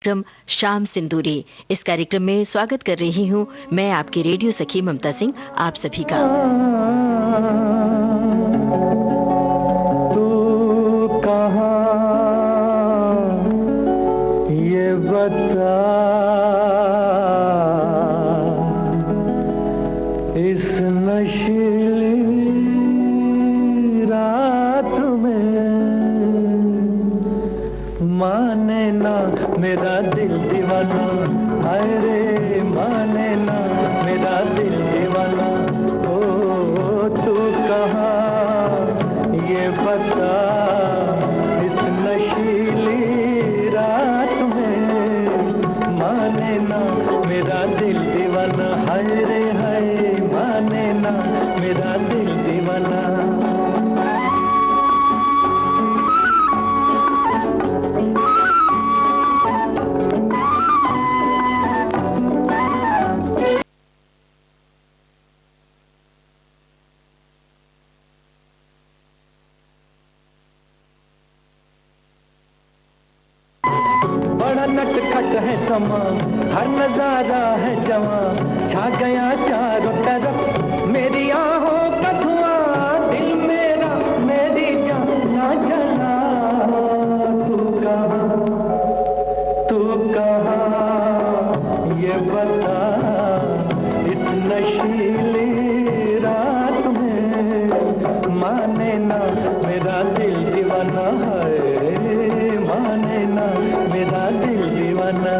कार्यक्रम शाम सिंदूरी। इस कार्यक्रम में स्वागत कर रही हूं मैं आपकी रेडियो सखी ममता सिंह, आप सभी का। तू कहाँ ये बता, इस नशीली रात में माने ना मेरा दिल दीवाना, हाय रे माने ना मेरा दिल दीवाना। ओ तू कहाँ ये बता, इस नशीली रात में माने ना मेरा दिल दीवाना, हाय रे हाय माने ना मेरा दिल दीवाना। बड़ा नटखट है समा, हर नजारा है जवां, छा गया चारों तरफ मेरी आहों का धुआं, दिल मेरा मेरी जान ना जला। तू कहाँ ये बता, इस नशीली रात में माने ना मेरा दिल दीवाना, है माने ना मेरा दिल दीवाना।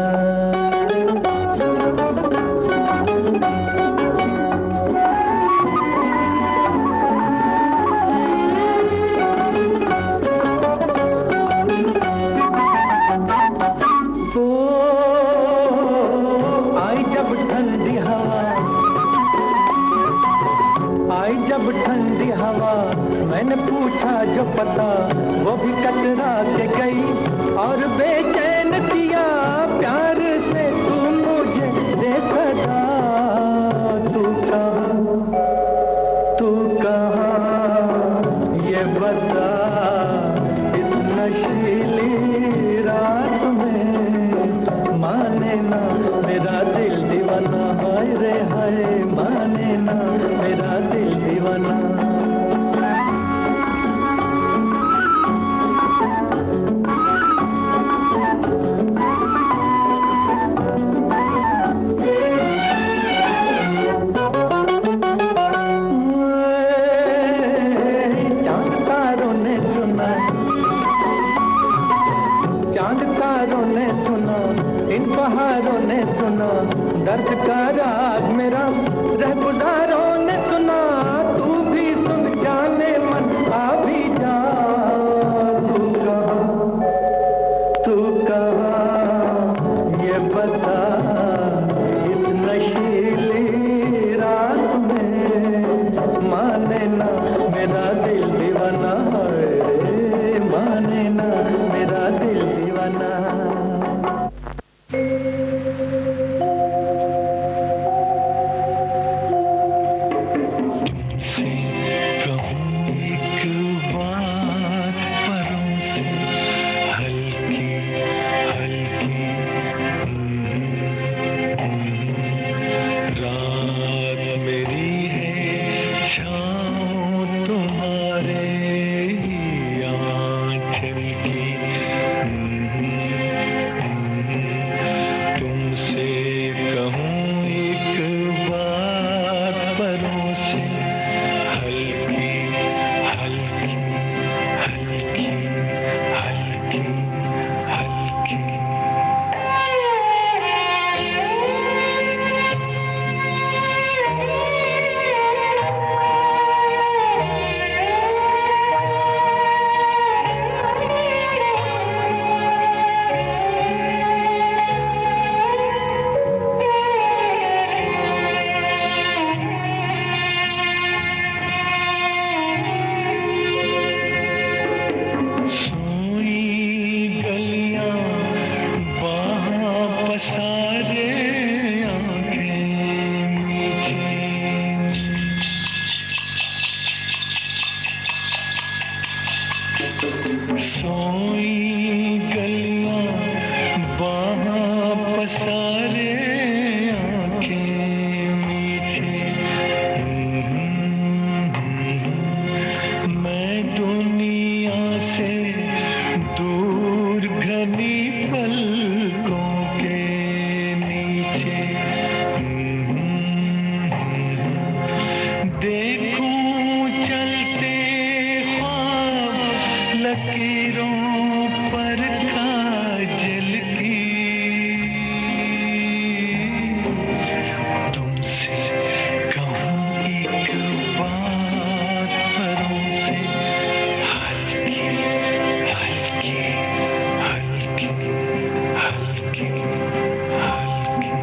आई जब ठंडी हवा, आई जब ठंडी हवा, मैंने पूछा जो पता, वो भी कतरा के गई और बेचैन किया प्यार से तू मुझे दे सदा। तू कहाँ ये बता, इस नशीली रात में माने ना मेरा दिल दीवाना, हाय रे हाय माने ना मेरा दिल दीवाना। चांद तारों ने सुना, इन पहाड़ों ने सुना, दर्द का राग मेरा रहगुजारों ने सुना। तू भी सुन जाने मन आ भी जा। तू कहाँ ये बता, इस नशीली रात में माने ना मेरा दिल दीवाना, है माने ना मेरा दिल दीवाना। See सारे आंखें मीचे, मैं दुनिया से दूर घनी पलकों के नीचे, देखूं चलते ख्वाब लकीरों पर काजल की, तुमसे कहूं एक बात परों से, हल्की हल्की हल्की हल्की हल्की।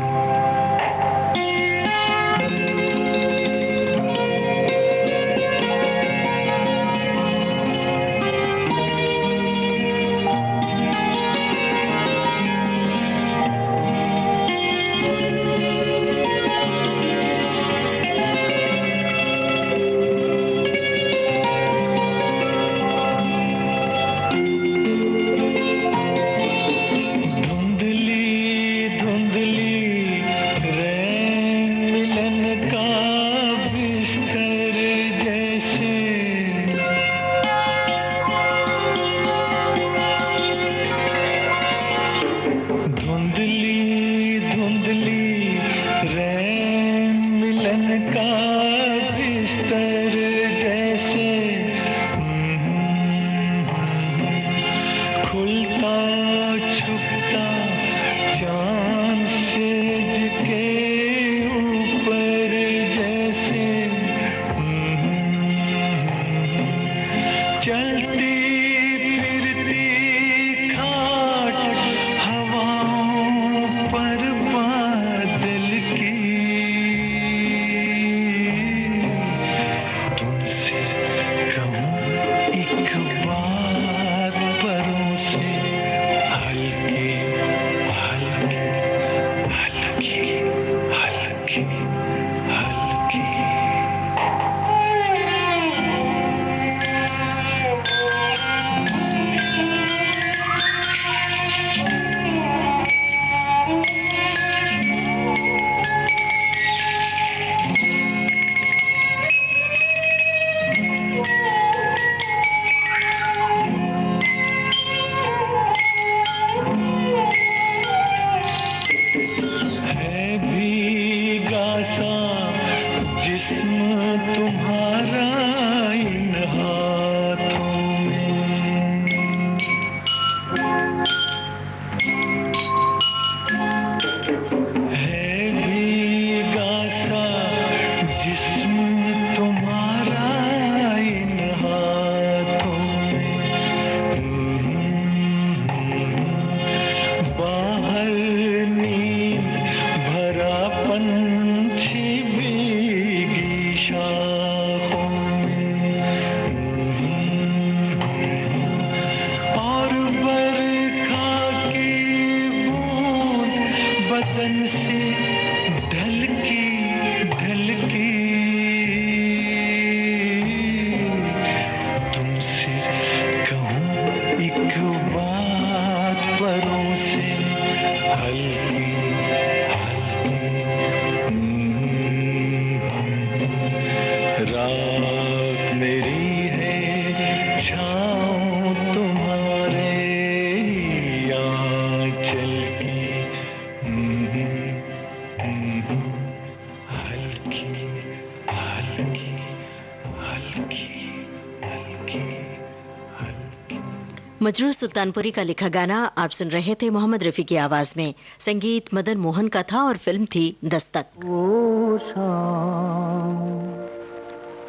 मजरूर सुल्तानपुरी का लिखा गाना आप सुन रहे थे मोहम्मद रफी की आवाज में। संगीत मदन मोहन का था और फिल्म थी दस्तक। वो शाम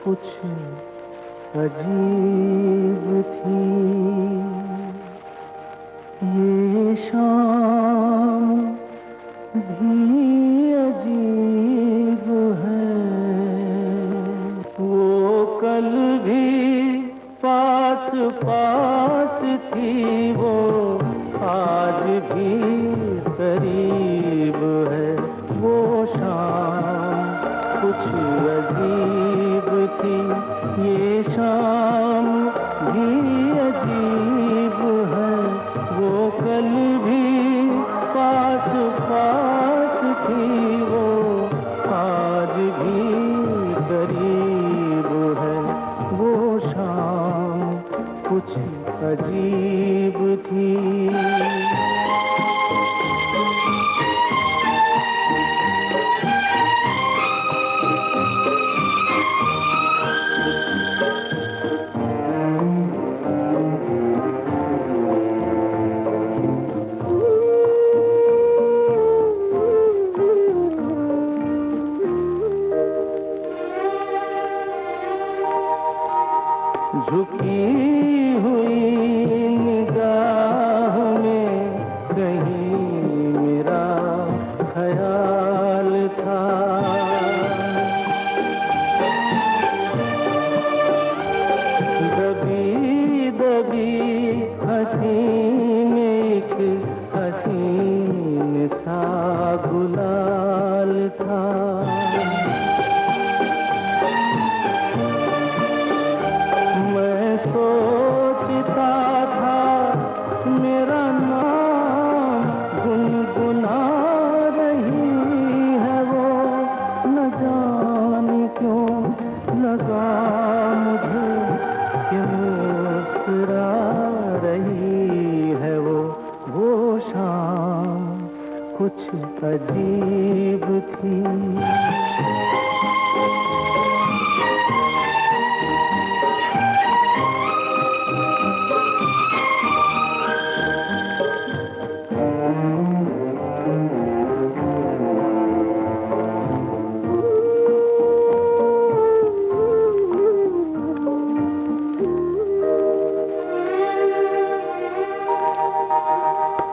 कुछ अजीब थी, ये शाम भी अजीब है, वो कल भी पास पास थी, वो आज भी करीब है। वो शाम कुछ अजीब थी, ये शाम भी अजीब है, वो कल भी पास पास थी वो आज भी करीब है। वो शाम कुछ अजीब थी। झुकी हुई निगाह में कहीं मेरा ख्याल था। दबी दबी हंसी में एक हसीन सा गुलाल था। सोचता था मेरा नाम गुनगुना रही है वो। न जाने क्यों लगा मुझे कि मुस्कुरा रही है वो शाम कुछ अजीब थी।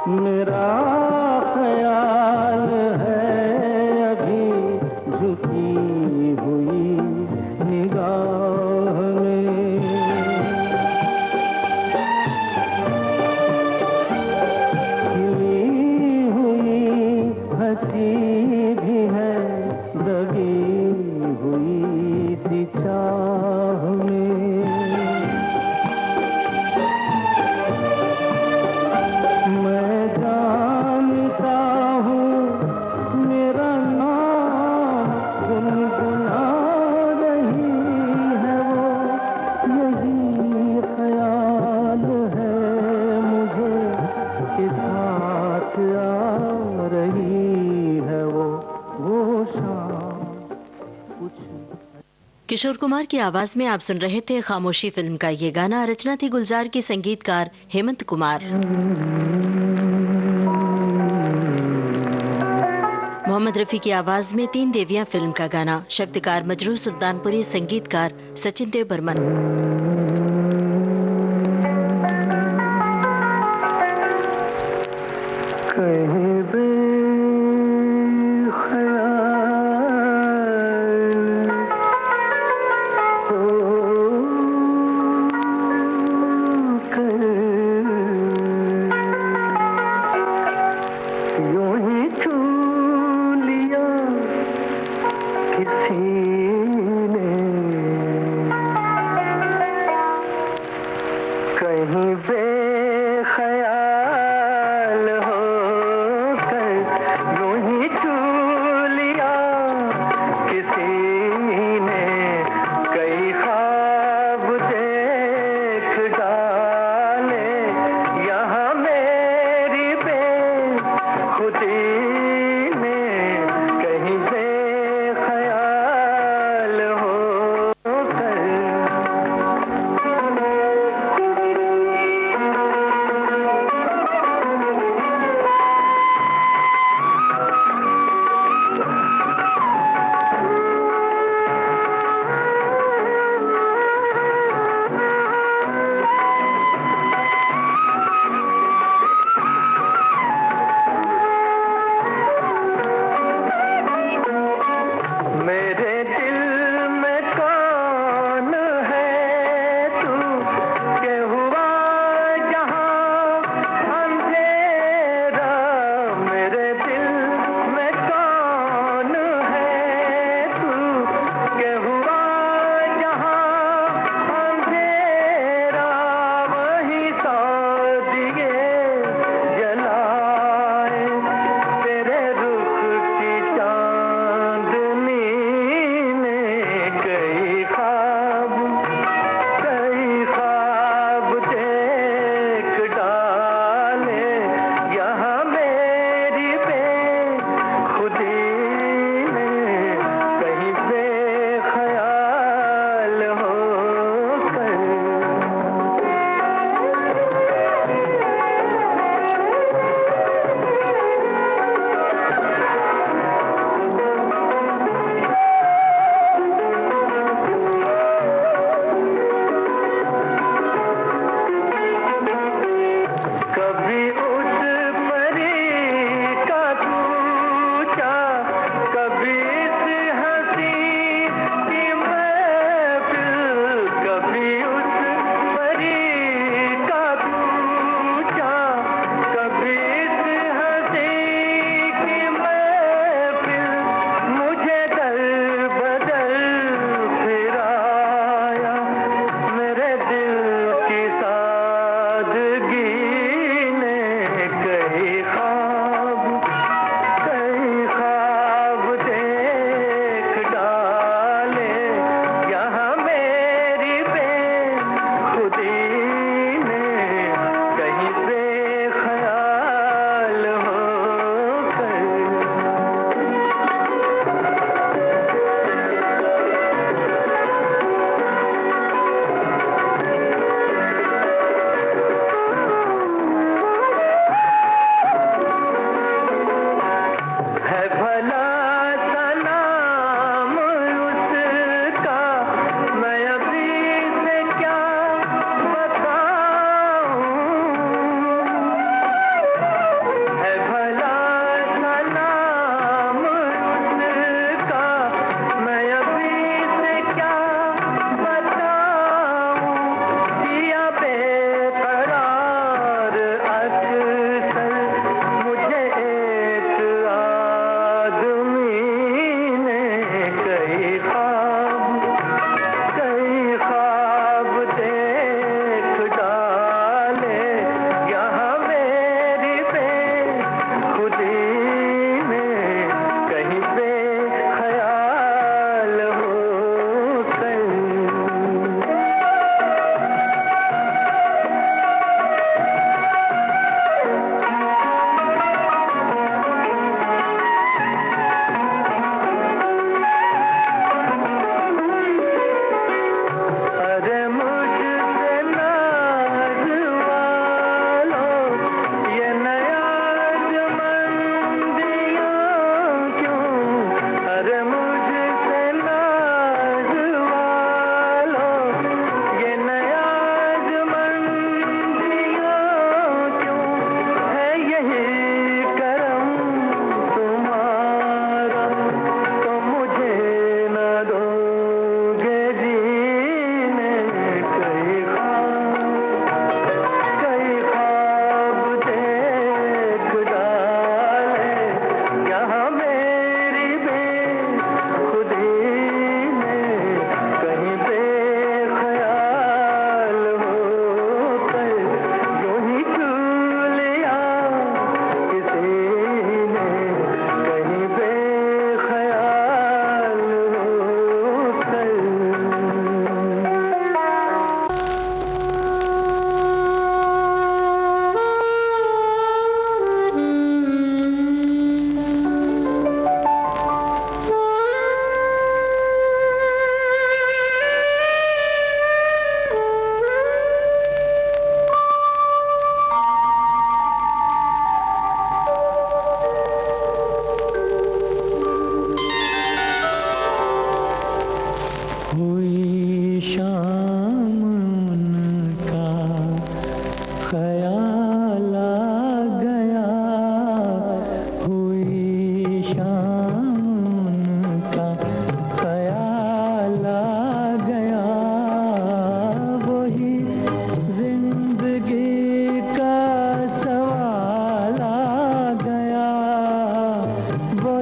मेरा ख्याल है अभी झुकी हुई निगाह में। खिली हुई हंसी भी है दबी हुई सी चाह में। किशोर कुमार की आवाज में आप सुन रहे थे खामोशी फिल्म का ये गाना। रचना थी गुलजार की, संगीतकार हेमंत कुमार। मोहम्मद रफी की आवाज में तीन देवियां फिल्म का गाना। शब्दकार मजरूह सुल्तानपुरी, संगीतकार सचिन देव बर्मन।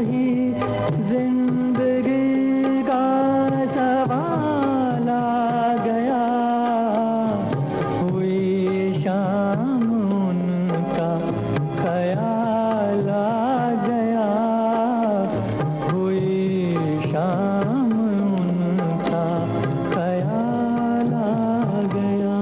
वही जिंदगी का सवाल आ गया, हुई शाम उनका ख्याल आ गया, हुई शाम उनका ख्याल आ गया।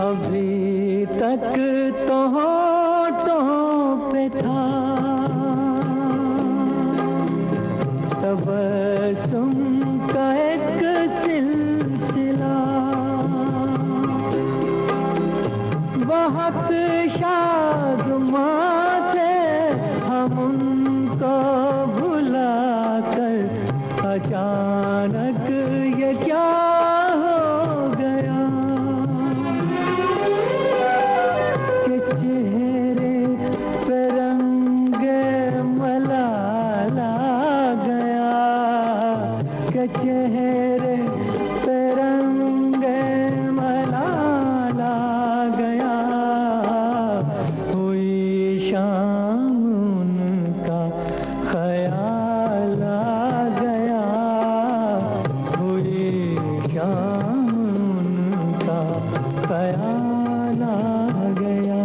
अभी तक तो होठों पे था तबस्सुम का एक सिलसिला, बहुत शादमां थे हम उनको भुला कर, अचानक ये क्या हो गया कि चेहरे पे रंगे मलाल आ गया, कि चेहरे पे रंगे मलाल आ गया, हुई शाम उनका ख्याल आ गया, हुई शाम उनका ख्याल आ गया।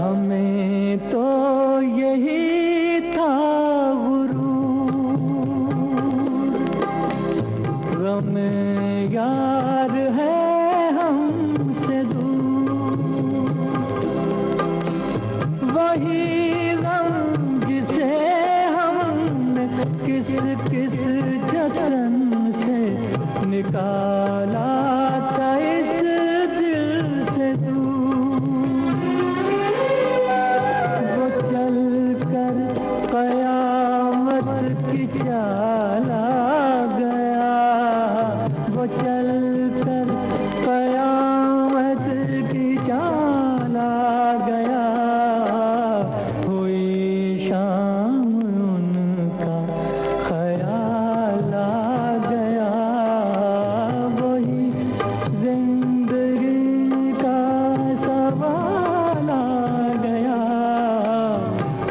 हमें तो यही था गुरूर, गम यार है हमसे दूर, वही गम जिसे हमने किस किस जतन से निकाला था इस दिल से दूर, वो चल कर कयामत की चाल आ गया, वो चल कर कयामत की चाल आ गया, हुई शाम उनका ख्याल आ गया, वही जिंदगी का सवाल आ गया,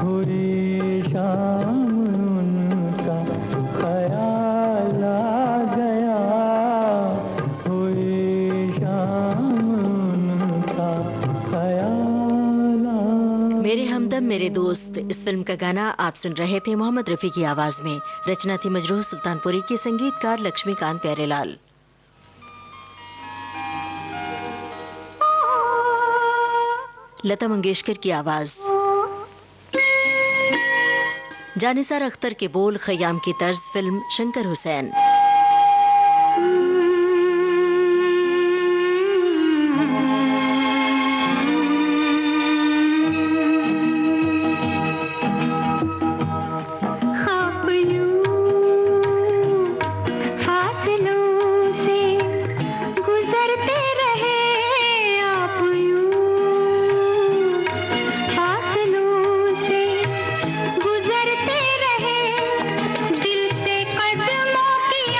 हुई शाम उनका ख्याल आ गया, हुई शाम उनका ख्याल आ। मेरे हमदम मेरे दोस्त, इस फिल्म का गाना आप सुन रहे थे मोहम्मद रफी की आवाज में। रचना थी मजरूह सुल्तानपुरी की, संगीतकार लक्ष्मीकांत प्यारेलाल। लता मंगेशकर की आवाज, जानिसार अख्तर के बोल, खयाम की तर्ज, फिल्म शंकर हुसैन। ख्वाब यूं फासलों से गुजरते रहे, आप यूं फासलों से गुजरते रहे, दिल से कदमों की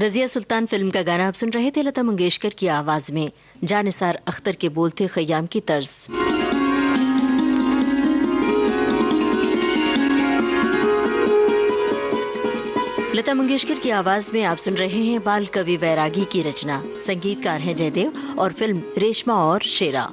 रजिया सुल्तान फिल्म का गाना आप सुन रहे थे लता मंगेशकर की आवाज में। जानिसार अख्तर के बोल थे खयाम की तर्ज। लता मंगेशकर की आवाज में आप सुन रहे हैं बाल कवि वैरागी की रचना। संगीतकार हैं जयदेव और फिल्म रेशमा और शेरा।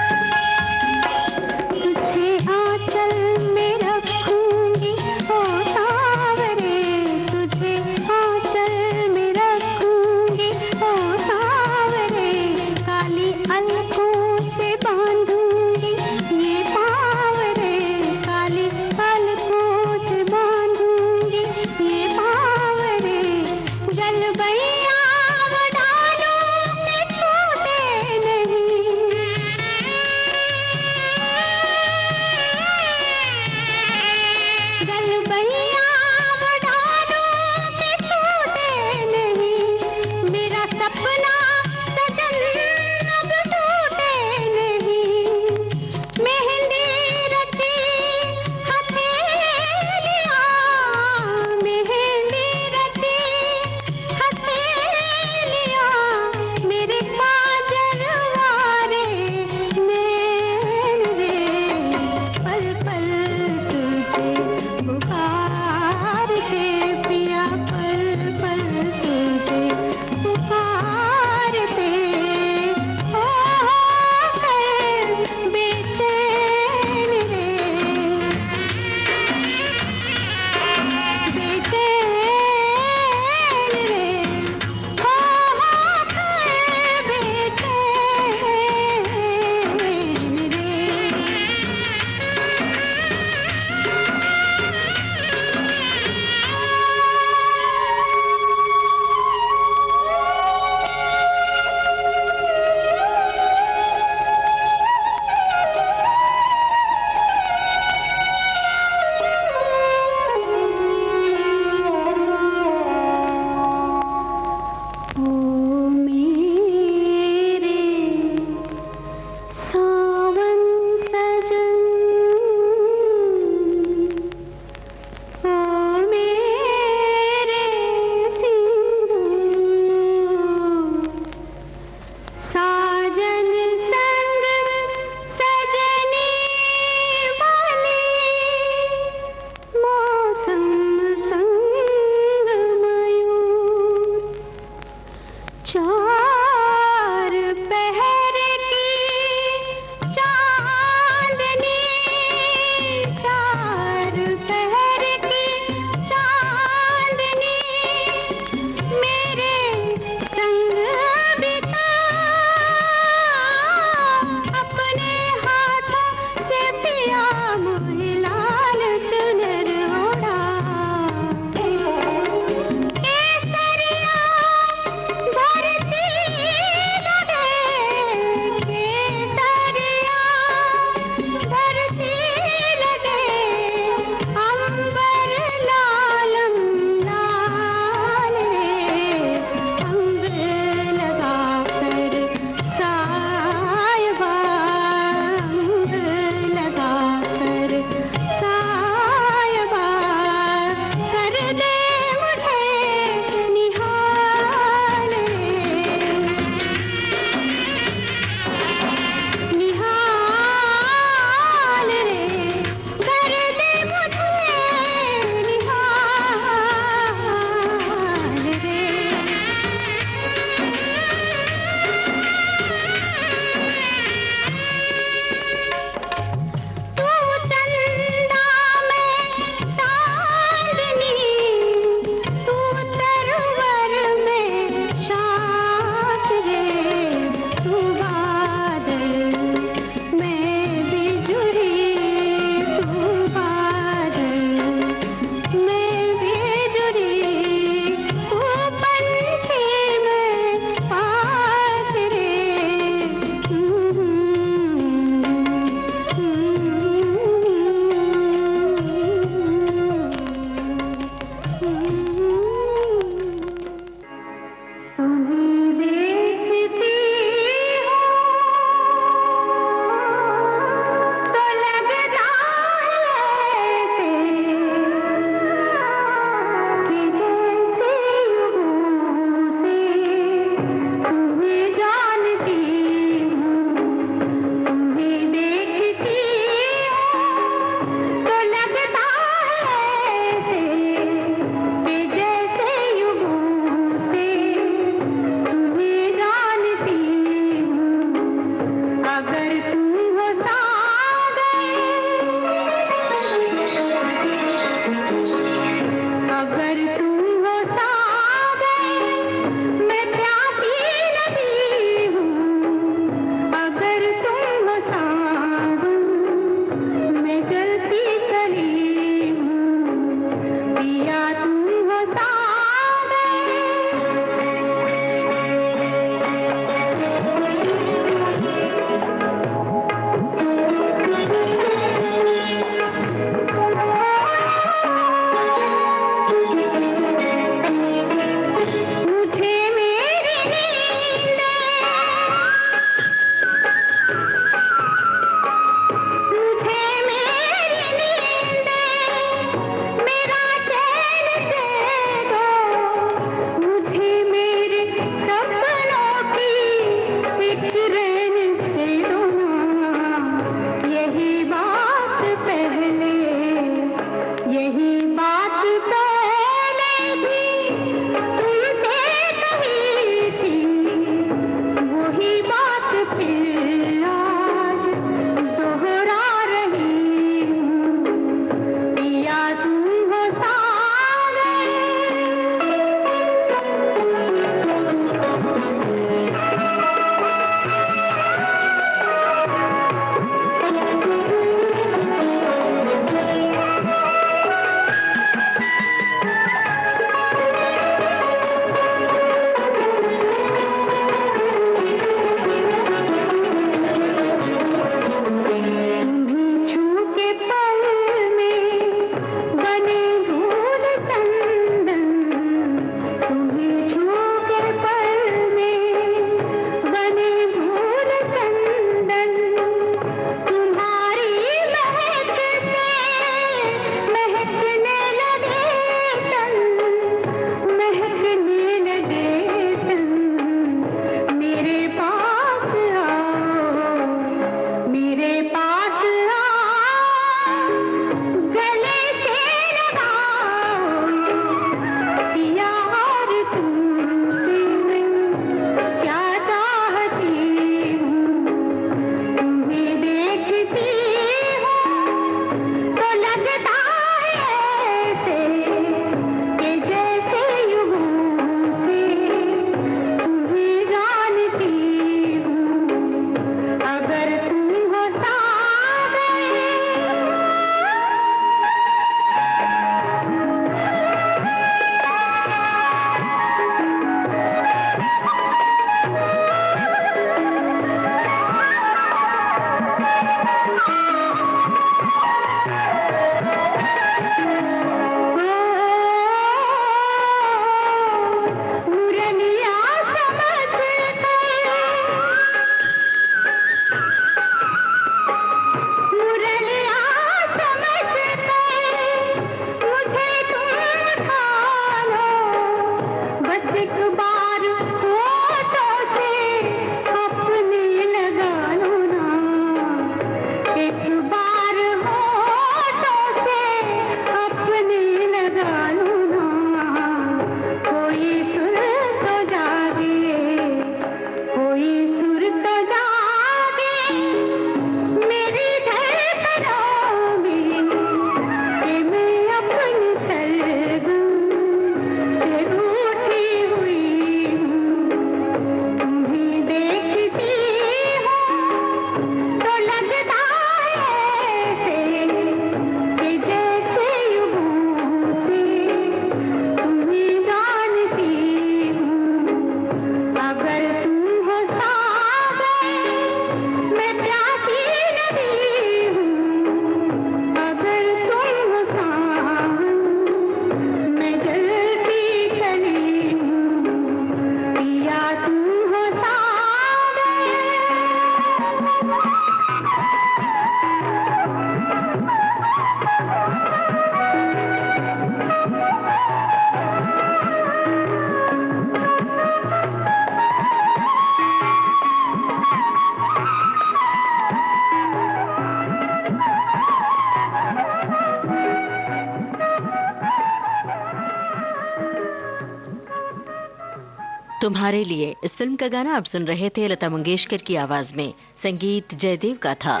तुम्हारे लिए इस फिल्म का गाना आप सुन रहे थे लता मंगेशकर की आवाज में, संगीत जयदेव का था।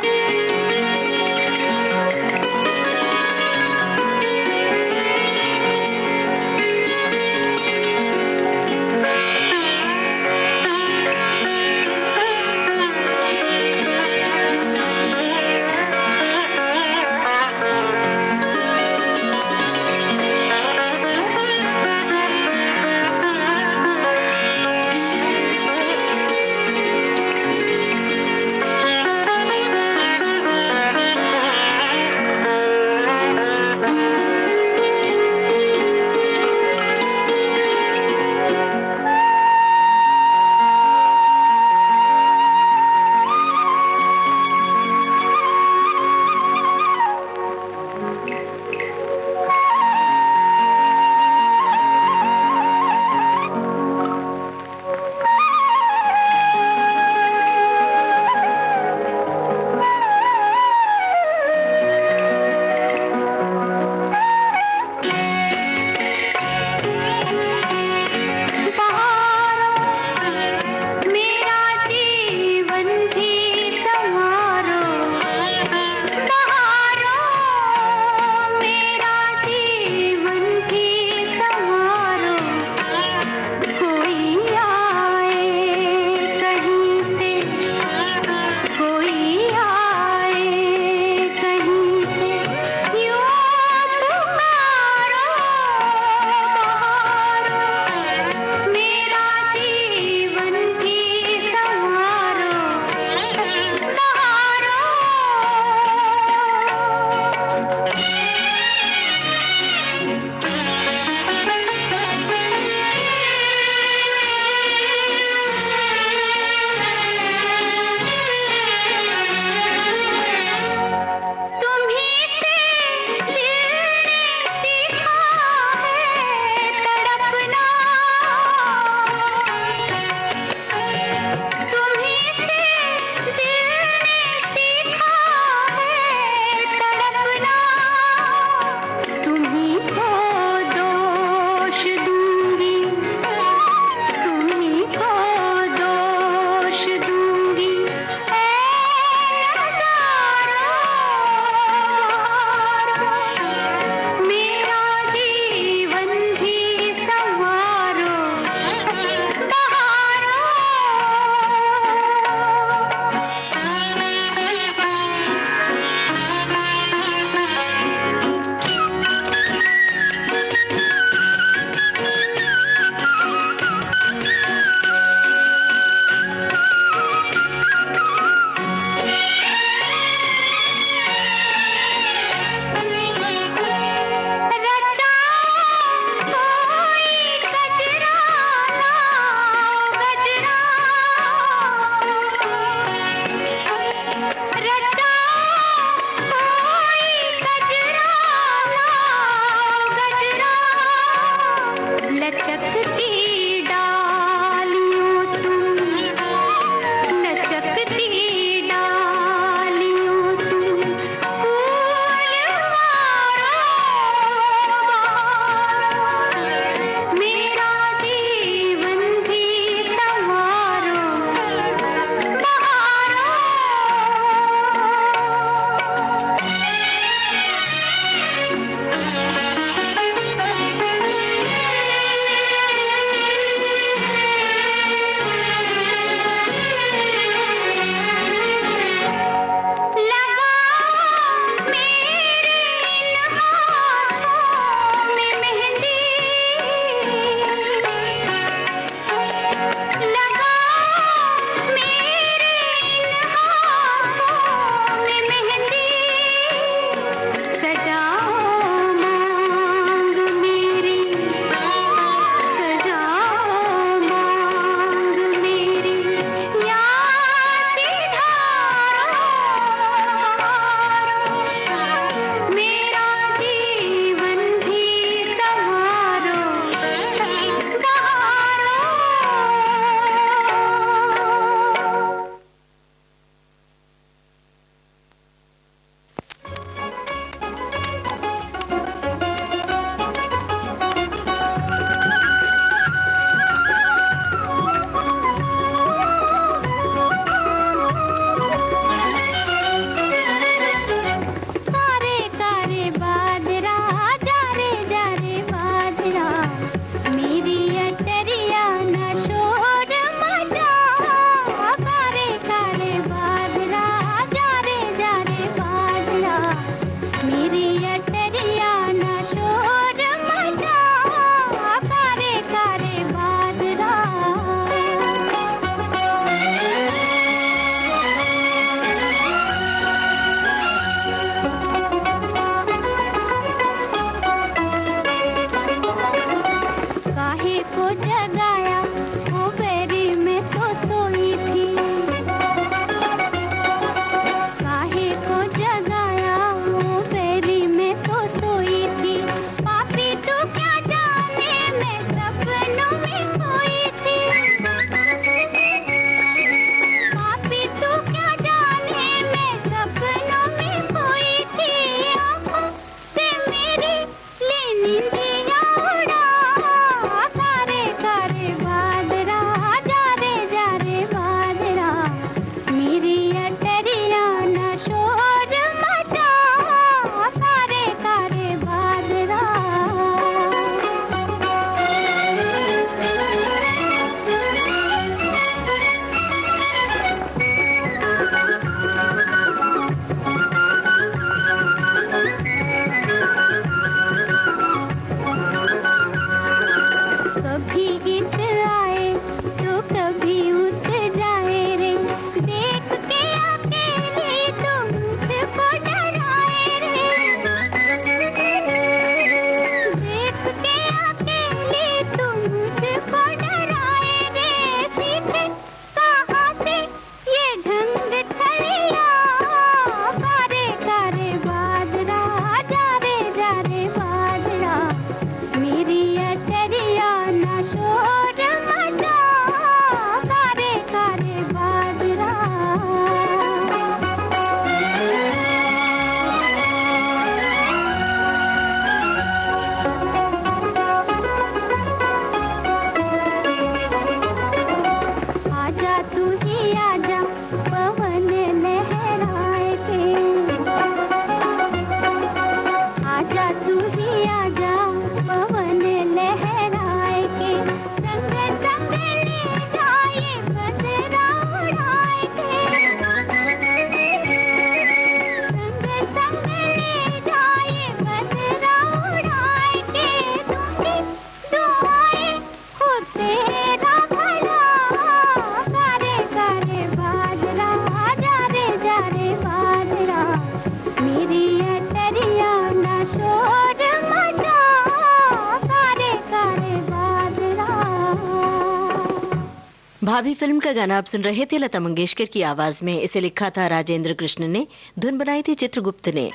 भाभी फिल्म का गाना आप सुन रहे थे लता मंगेशकर की आवाज में। इसे लिखा था राजेंद्र कृष्ण ने, धुन बनाई थी चित्रगुप्त ने।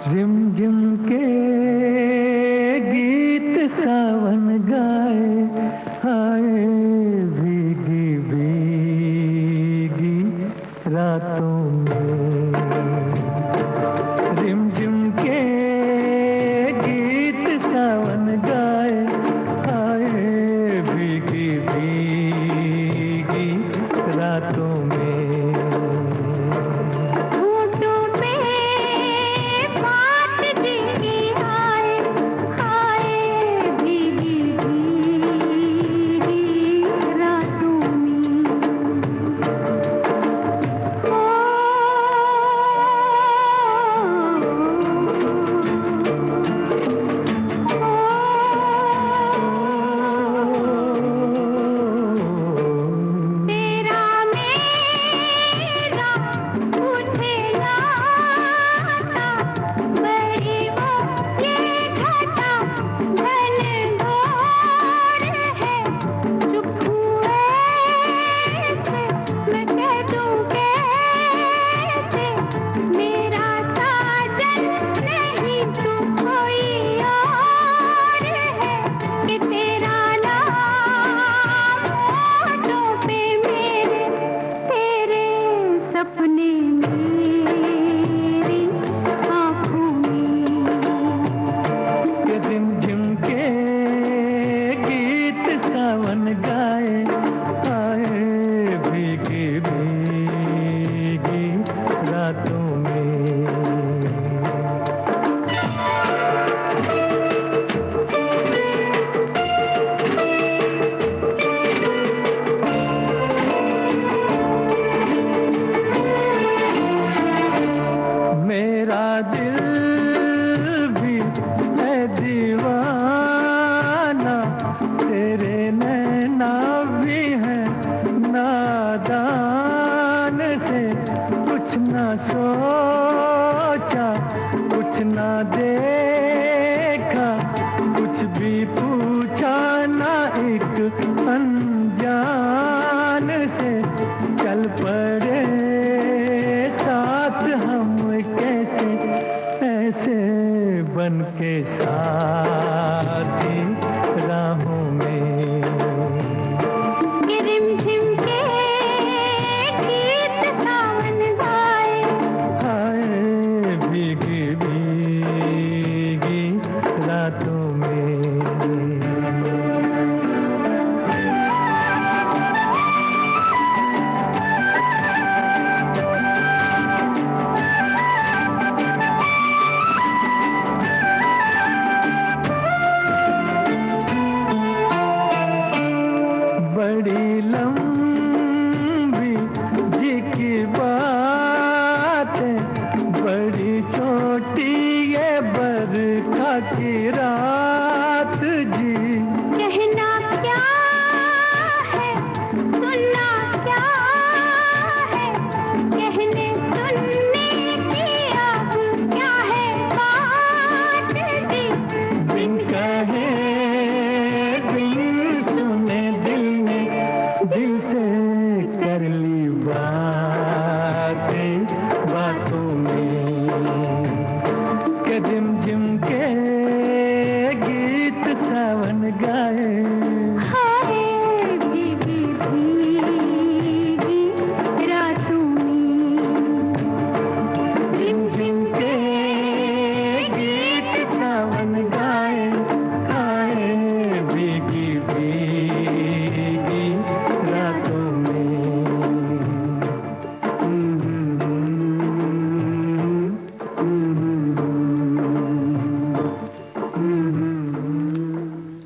रिमझिम के गीत सावन गाए, हाय भीगी भीगी रातों में। रिमझिम के गीत सावन गाए, हाय भीगी भीगी रातों में।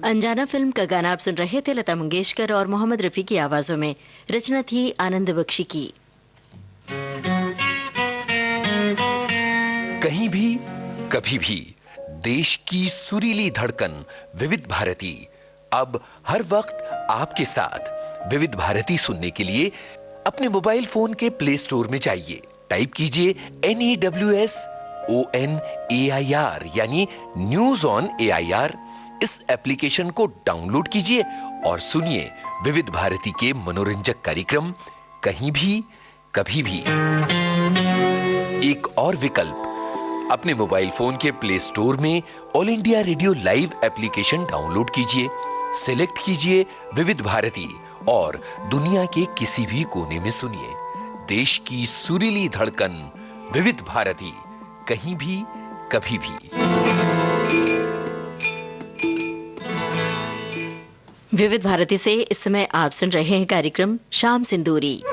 अनजाना फिल्म का गाना आप सुन रहे थे लता मंगेशकर और मोहम्मद रफी की आवाजों में। रचना थी आनंद बख्शी की। कहीं भी कभी भी देश की सुरीली धड़कन विविध भारती अब हर वक्त आपके साथ। विविध भारती सुनने के लिए अपने मोबाइल फोन के प्ले स्टोर में जाइए, टाइप कीजिए NEWSONAIR यानी न्यूज ऑन AIR। इस एप्लीकेशन को डाउनलोड कीजिए और सुनिए विविध भारती के मनोरंजक कार्यक्रम कहीं भी कभी भी। एक और विकल्प, अपने मोबाइल फोन के प्ले स्टोर में all India radio live application download कीजिए, सिलेक्ट कीजिए विविध भारती और दुनिया के किसी भी कोने में सुनिए देश की सुरीली धड़कन विविध भारती, कहीं भी कभी भी। विविध भारती से इस समय आप सुन रहे हैं कार्यक्रम शाम सिंदूरी।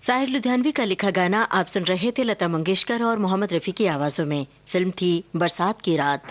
साहिर लुधियानवी का लिखा गाना आप सुन रहे थे लता मंगेशकर और मोहम्मद रफी की आवाजों में। फिल्म थी बरसात की रात।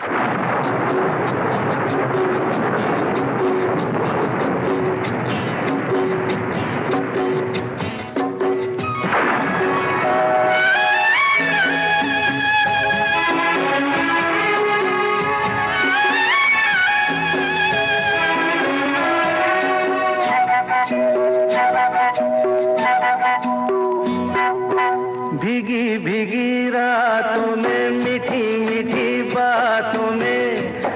भीगी भीगी रातों में मीठी मीठी बातों में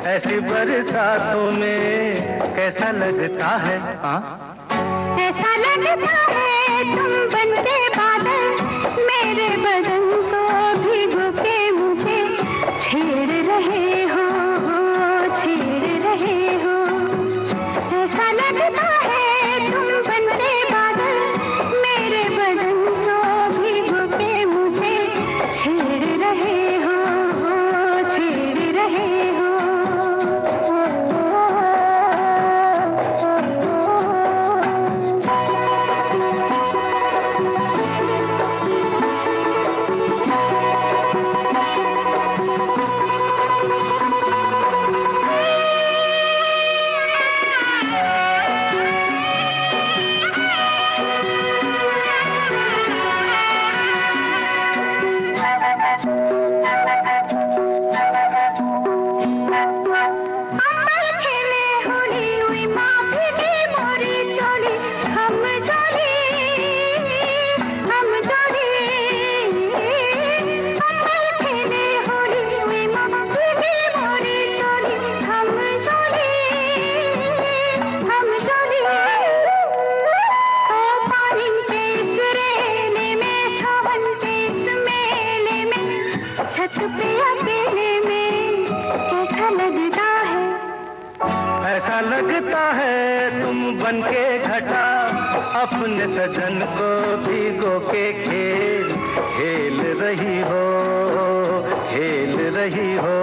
ऐसी बरसातों में कैसा लगता है? ऐसा लगता है तुम बनते बादल मेरे बदन को भिगो के मुझे छेड़ रहे अकेले में कैसा लगता है। ऐसा लगता है तुम बनके घटा अपने सजन को भिगो के खेल रही हो, खेल रही हो।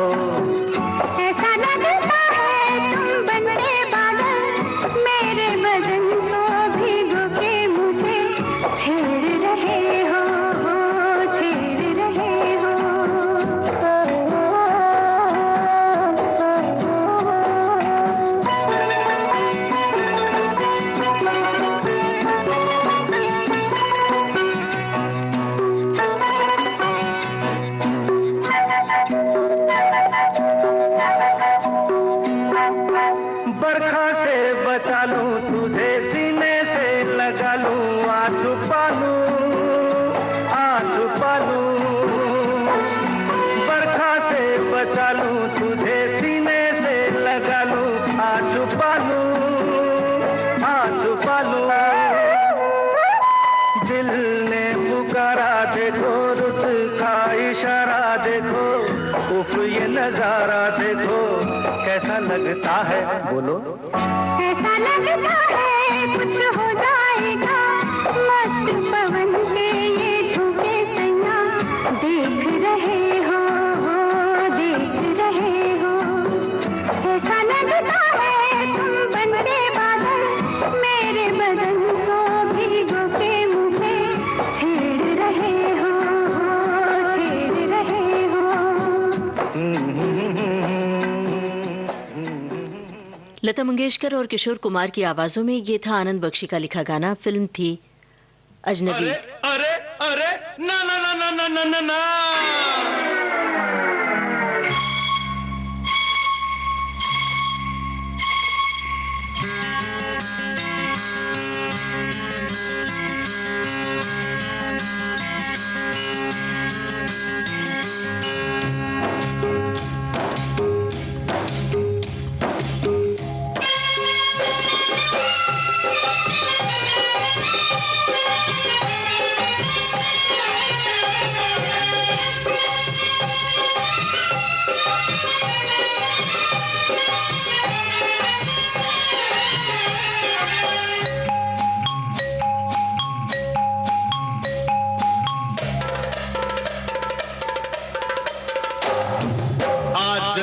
ऐसा लगता है तुम बनके बादल मेरे बदन को भिगो के मुझे छेड़ रहे हो, छेड़ रहे हो। बरखा से बचा लूं तुझे, सीने से लगा लूं, आ छुपा लूं। बरखा से बचा लूं तुझे, सीने से लगा लूं, आ छुपा लूं। दिल ने पुकारा देखो, रुत का इशारा देखो, उफ ये नजारा देखो, कैसा लगता है बोलो। ऐसा लगता है कुछ हो जाएगा, मस्त पवन के ये झूठे सैया देख रहे हो, देख रहे हो। ऐसा लगता है तुम बनके बादल मेरे बदन को भिगो के मुझे छेड़ रहे हो, छेड़ रहे हो। लता मंगेशकर और किशोर कुमार की आवाजों में ये था आनंद बख्शी का लिखा गाना। फिल्म थी अजनबी। अरे अरे ना ना ना ना ना ना ना ना।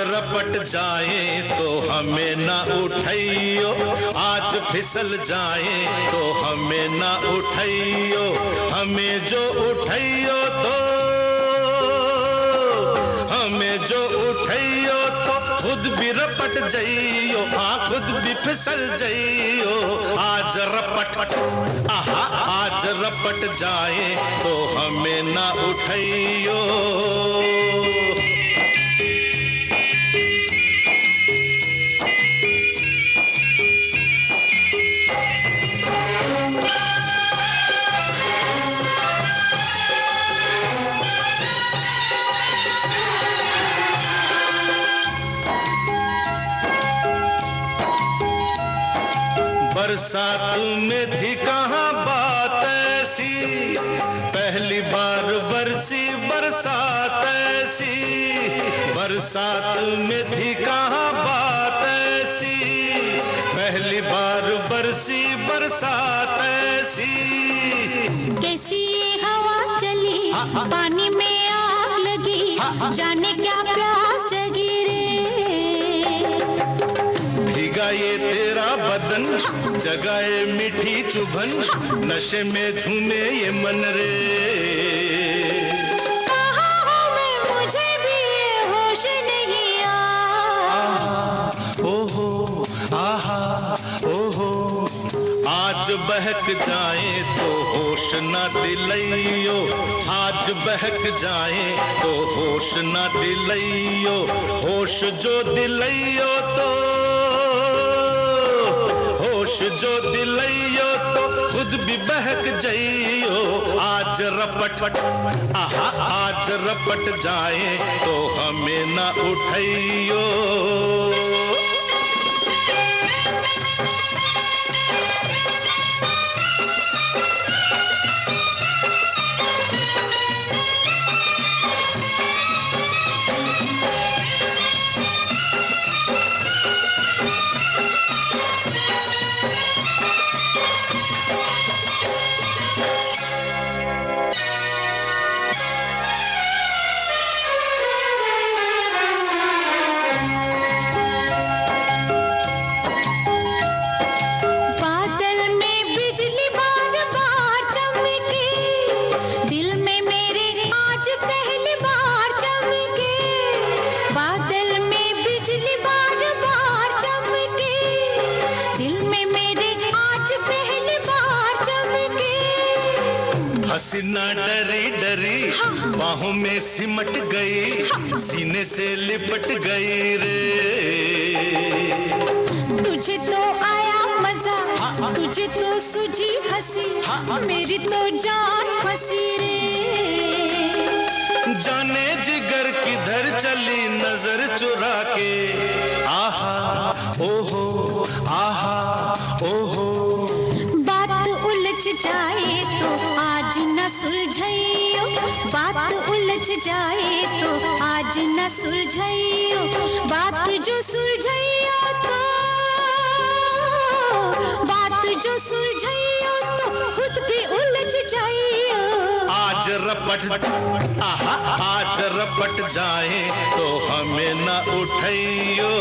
रपट जाए तो हमें ना उठाइयो, आज फिसल जाए तो हमें ना उठाइयो। हमें जो उठाइयो तो खुद भी रपट जाइयो, हाँ खुद भी फिसल जाइयो। आज रपट जाए तो हमें ना उठाइयो। बरसात में थी कहाँ बात ऐसी, पहली बार बरसी बरसात ऐसी। बरसात में थी कहाँ बात ऐसी, पहली बार बरसी बरसात ऐसी। कैसी हवा चली, पानी में आग लगी, जाने क्या प्यास जगी रे। भीगा ये तेरा बदन, जगाए मीठी चुभन, नशे में झूमे ये मन रे। कहाँ हूँ मैं, मुझे भी ये होश नहीं ओहो आहा ओहो। आज बहक जाए तो होश न दिलाइयो, आज बहक जाए तो होश न दिलाइयो। होश जो दिलाइयो तो खुद भी बहक जाइयो। आज रपट जाए तो हमें न उठाइयो। हसीना डरी डरी बाहों में सिमट गई, सीने से लिपट गई रे। तुझे तो आया मजा, तुझे तो सूझी हंसी, मेरी तो जान फंसी रे। जाने जिगर किधर चली नजर चुरा के, आहा ओहो आहा ओहो। बात उलझ जाए तो आज न सुलझाइयो, बात उलझ जाए तो आज न सुलझाइयो, बात जो सुलझाइयो तो, बात जो सुलझाइयो तो खुद भी उलझ जाइयो। आज रपट आहा आज रपट जाए तो हमें न उठाइयो।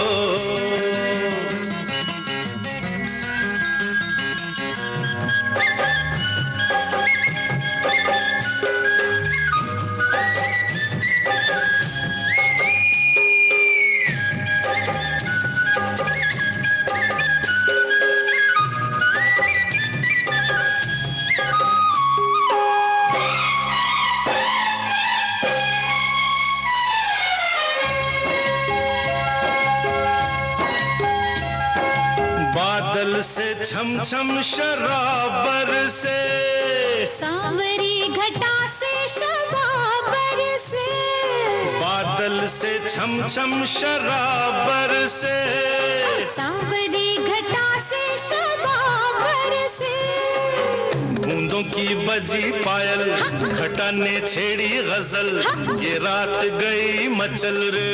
बादल से छम छम शराबर से, सांवरी घटा से शबाबर से, बादल से छम छम शराबर से, सांवरी घटा से शबाबर से। बूंदों की बजी पायल, घटा ने छेड़ी गजल, ये रात गई मचल रे।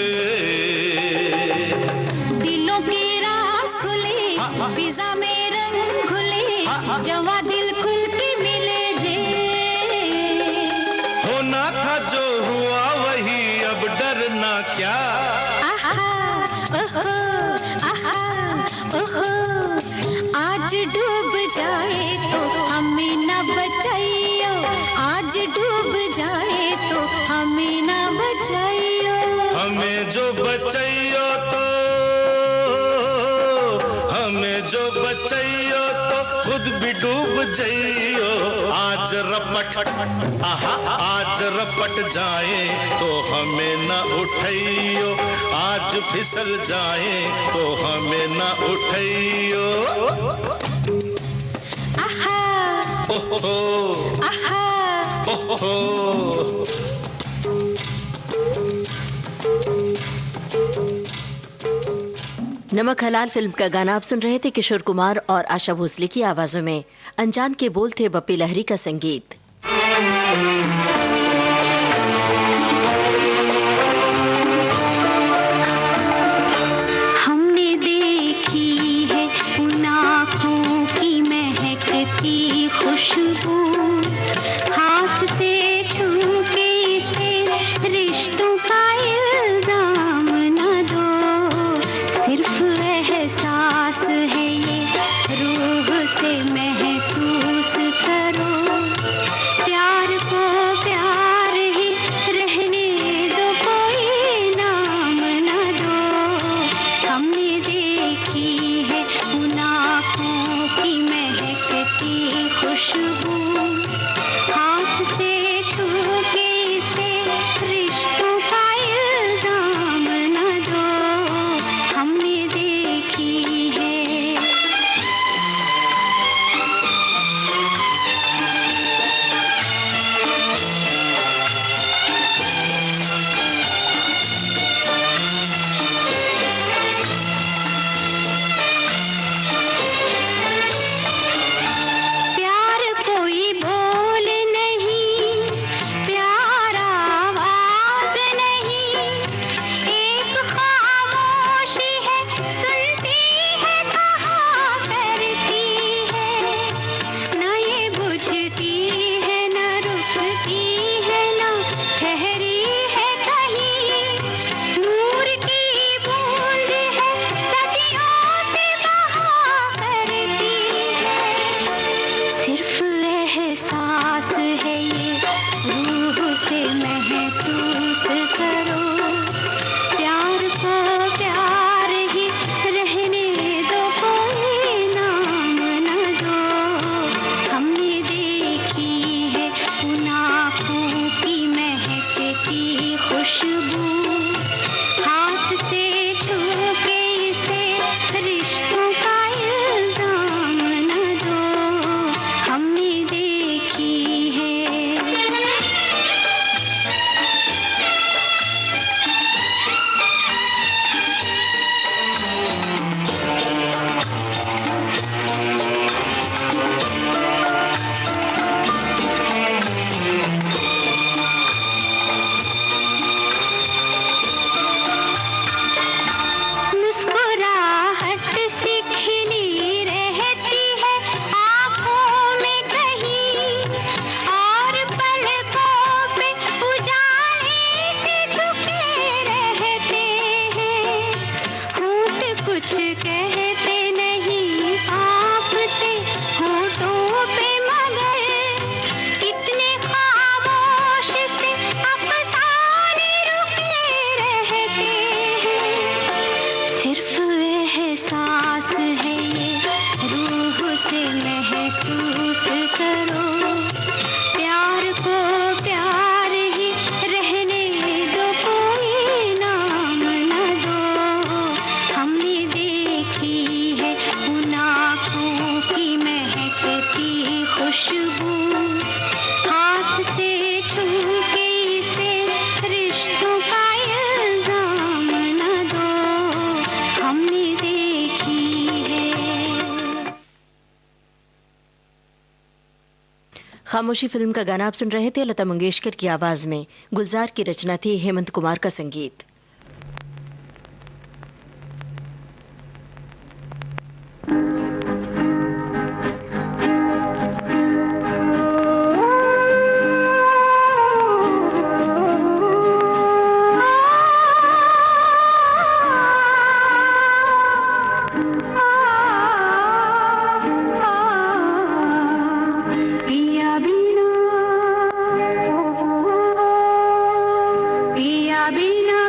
दिलों के राज खुले, फिजा में रंग घुले, जवा दिल खुल के मिले रे। होना था जो हुआ वही, अब डरना क्या। आहा ओहो आहा ओहो। आज डूब जाए तो हमें न बचाइयो, आज डूब जाए तो हमें न बचाइयो। हमें जो बचाइयो तो, हमें जो बचाइयो तो खुद भी डूब जाइयो। आज रपट आहा आज रपट जाए तो हमें न उठाइयो, आज फिसल जाए तो हमें न उठाइयो। आहा ओहो आहा ओहो। नमक हलाल फिल्म का गाना आप सुन रहे थे किशोर कुमार और आशा भोसले की आवाजों में। अनजान के बोल थे बप्पी लहरी का संगीत। हमने देखी है उन आँखों की महकती खुशबू, हाथ से छू के इसे रिश्तों का इल्जाम न दो। सिर्फ एहसास है ये, रूह से महसूस करो, प्यार को प्यार महसूस करो, प्यार को प्यार ही रहने दो, कोई नाम न दो। हमने देखी है उन आँखों की महकती खुशबू, हाथ से छू के इसे रिश्तों का इल्जाम न दो, हमने देखी है। खामोशी फिल्म का गाना आप सुन रहे थे। लता मंगेशकर की आवाज में, गुलजार की रचना थी, हेमंत कुमार का संगीत। पिया बिना, पिया बिना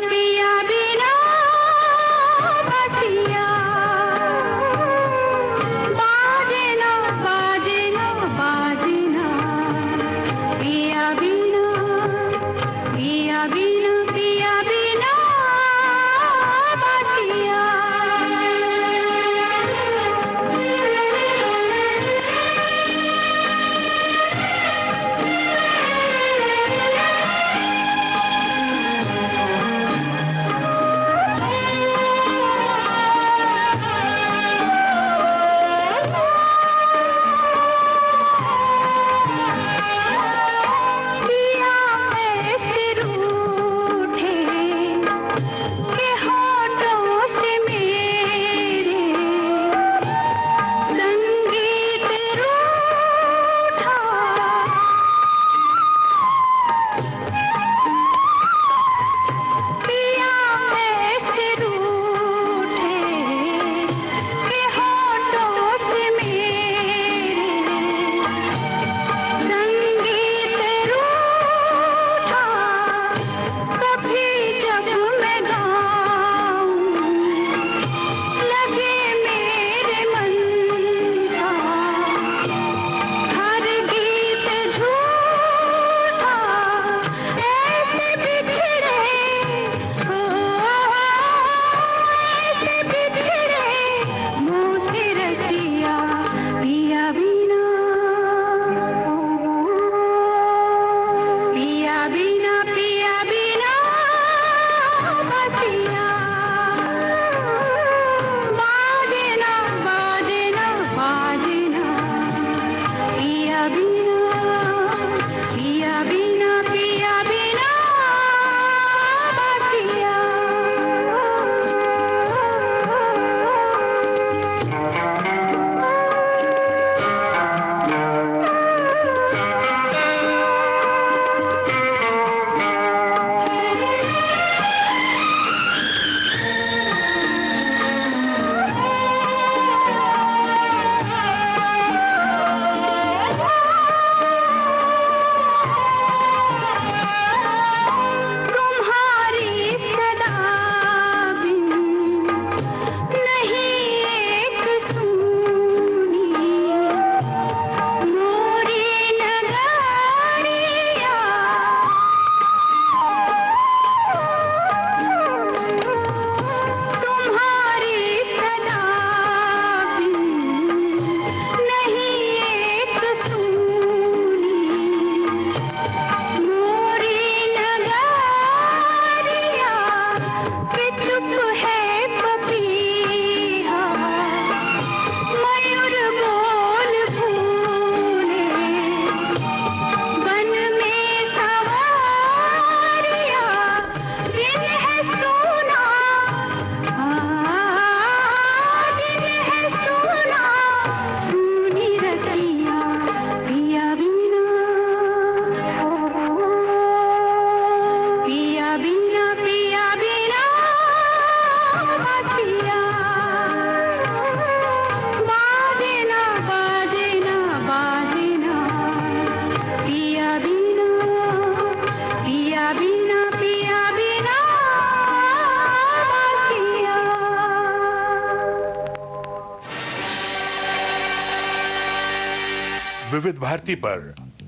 विविध भारती पर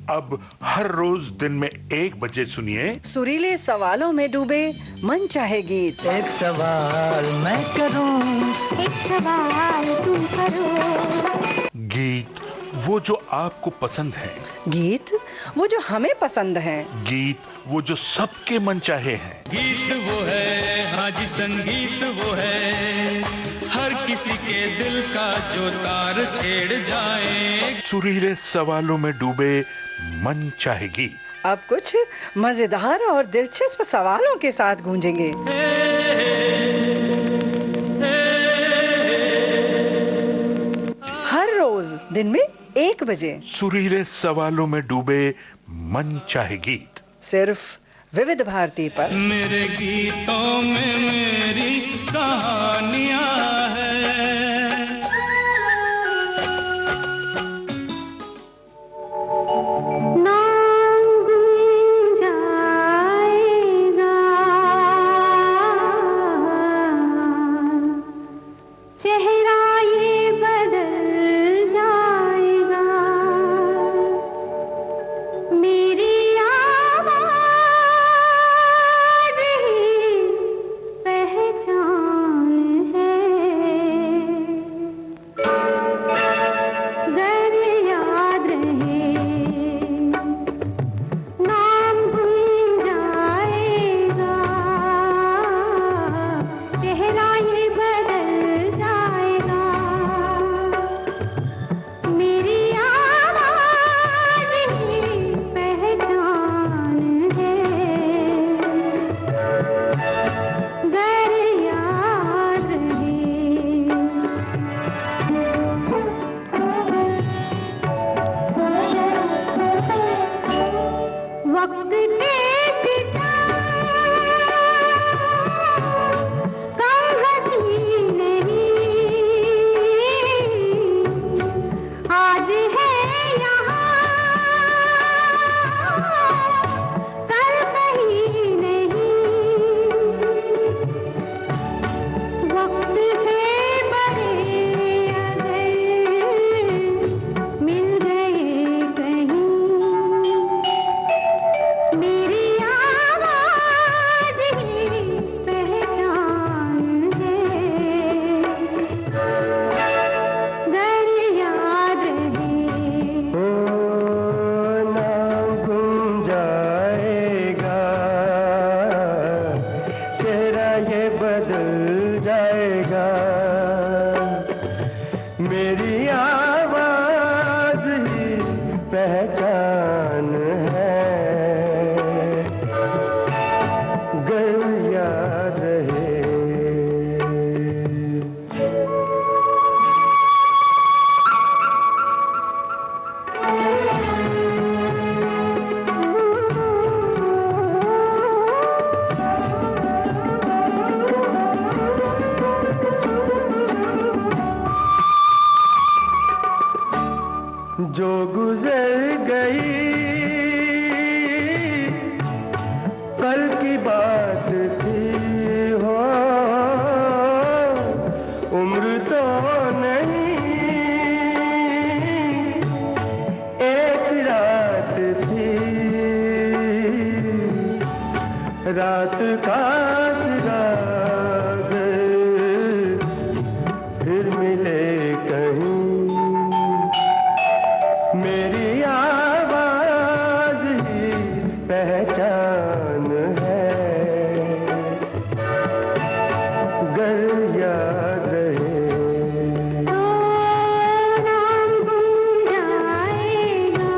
अब हर रोज दिन में 1 बजे सुनिए सुरीले सवालों में डूबे मन चाहे गीत। एक सवाल मैं करूं, एक सवाल तुम करो। गीत वो जो आपको पसंद है, गीत वो जो हमें पसंद है, गीत वो जो सबके मन चाहे हैं। गीत वो है, हाँ जी संगीत वो है, हर किसी के दिल का जो तार छेड़ जाए। सुरीले सवालों में डूबे मन चाहे गीत अब कुछ मजेदार और दिलचस्प सवालों के साथ गूंजेंगे। हर रोज दिन में 1 बजे सुरीले सवालों में डूबे मन चाहे गीत सिर्फ विविध भारती पर। मेरे गीतों में मेरी कहानियां हैं। जो गुजर गई कल की बात थी हो, उम्र तो नहीं एक रात थी, रात का सिराग फिर मिले कहीं, मेरी आवाज ही पहचान है, गर याद रहे। तो नाम गुम जाएगा,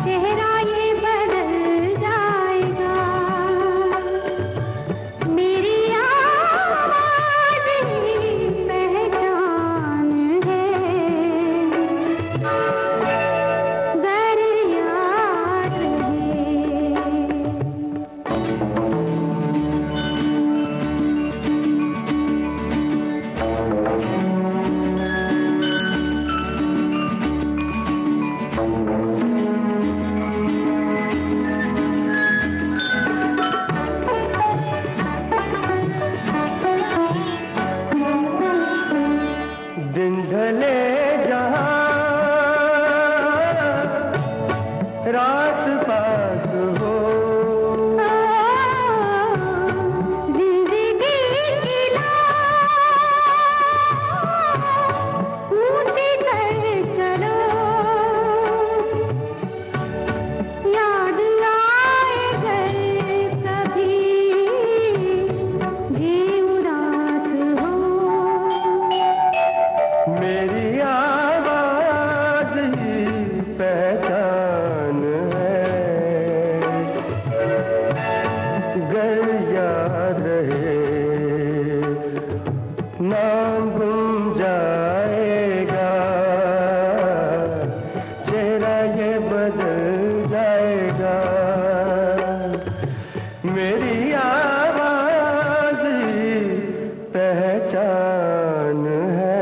चेहरा ये बदल जाएगा। नाम गुम जाएगा, चेहरा ये बदल जाएगा, मेरी आवाज पहचान है,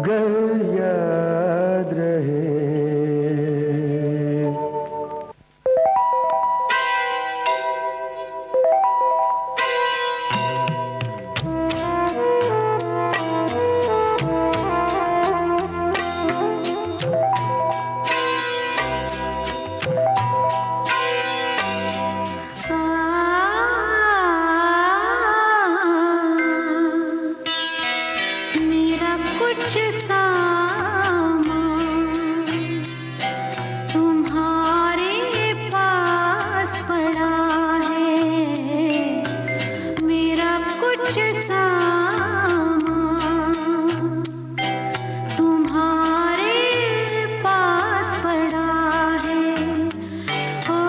गर याद रहे। मेरा कुछ सामान तुम्हारे पास पड़ा है, मेरा कुछ सामान तुम्हारे पास पड़ा है। ओ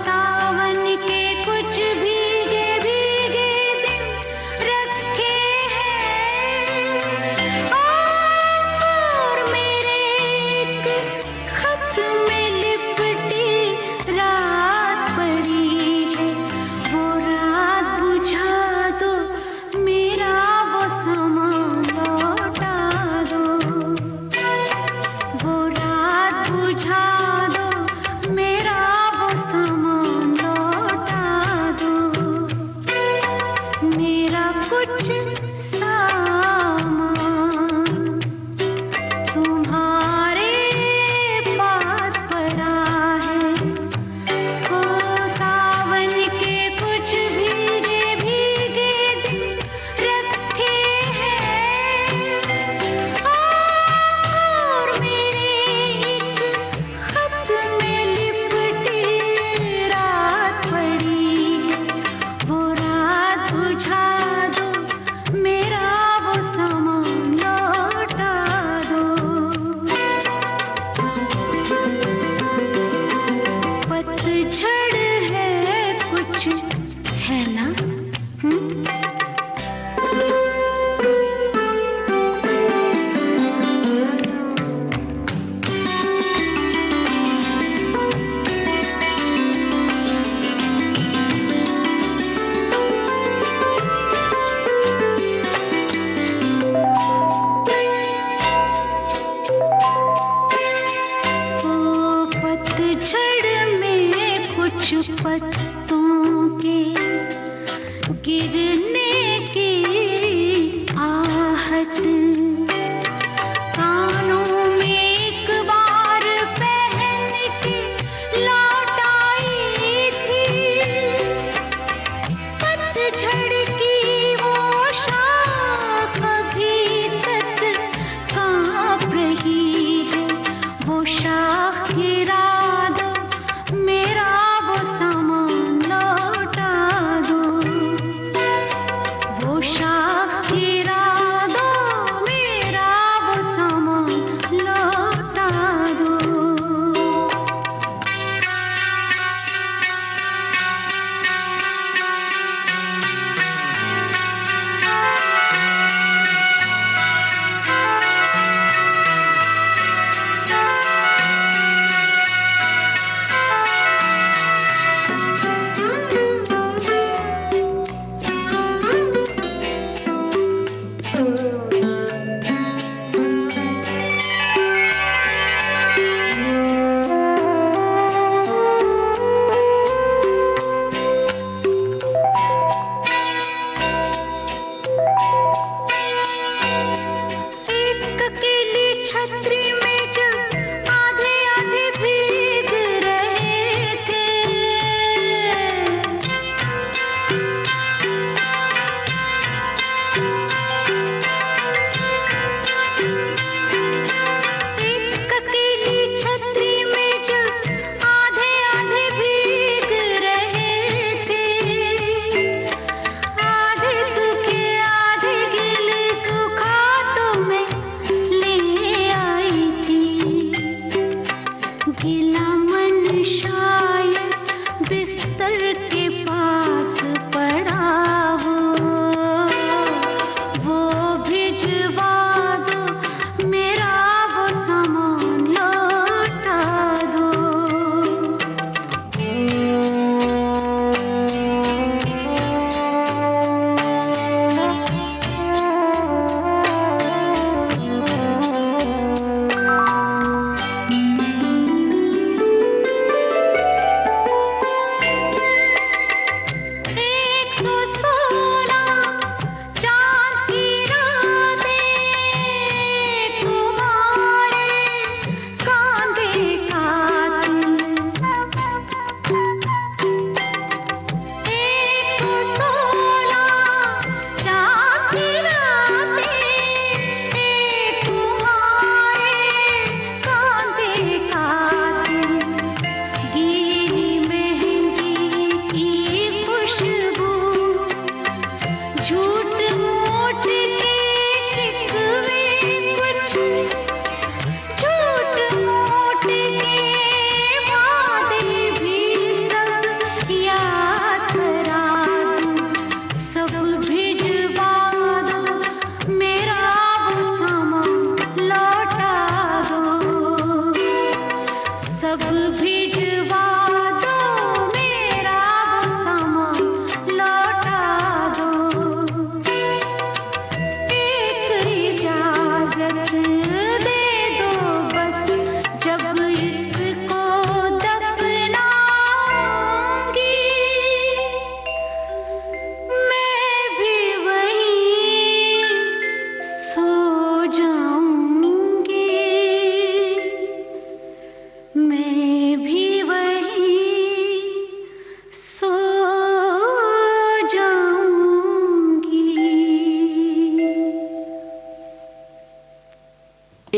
सावन के कुछ भीगे भीगे दिन रखे हैं, और मेरे एक खत में लिपटी रात पड़ी है। वो रात बुझा दो, मेरा वो सामान लौटा दो, वो रात बुझा दो, मेरा वो सामान लौटा दो, मेरा कुछ सामान तुम्हारे पास पड़ा है। ओ सावन के कुछ भीगे भीगे दिन रखे हैं, और मेरे एक खत में लिपटी रात पड़ी है। वो रात बुझा दो, मेरा वो सामान लौटा दो। पतझड़ है कुछ, है ना? ओ पतझड़ में कुछ पत्तों के गिरने की आहट, कानों में एक बार पहन के लौट आई थी। पतझड़ की वो शाख अभी तक कांप रही है। वो शाख गिरा दो, मेरा वो सामान लौटा दो, वो शाख गिरा दो, मेरा वो सामान लौटा दो। एक अकेली छतरी में जब आधे आधे भीग रहे थे, एक अकेली छतरी में जब आधे आधे भीग रहे थे, आधे सूखे आधे गीले, सूखा तो मैं ले आई थी। गीला मन शायद बिस्तर के पास पड़ा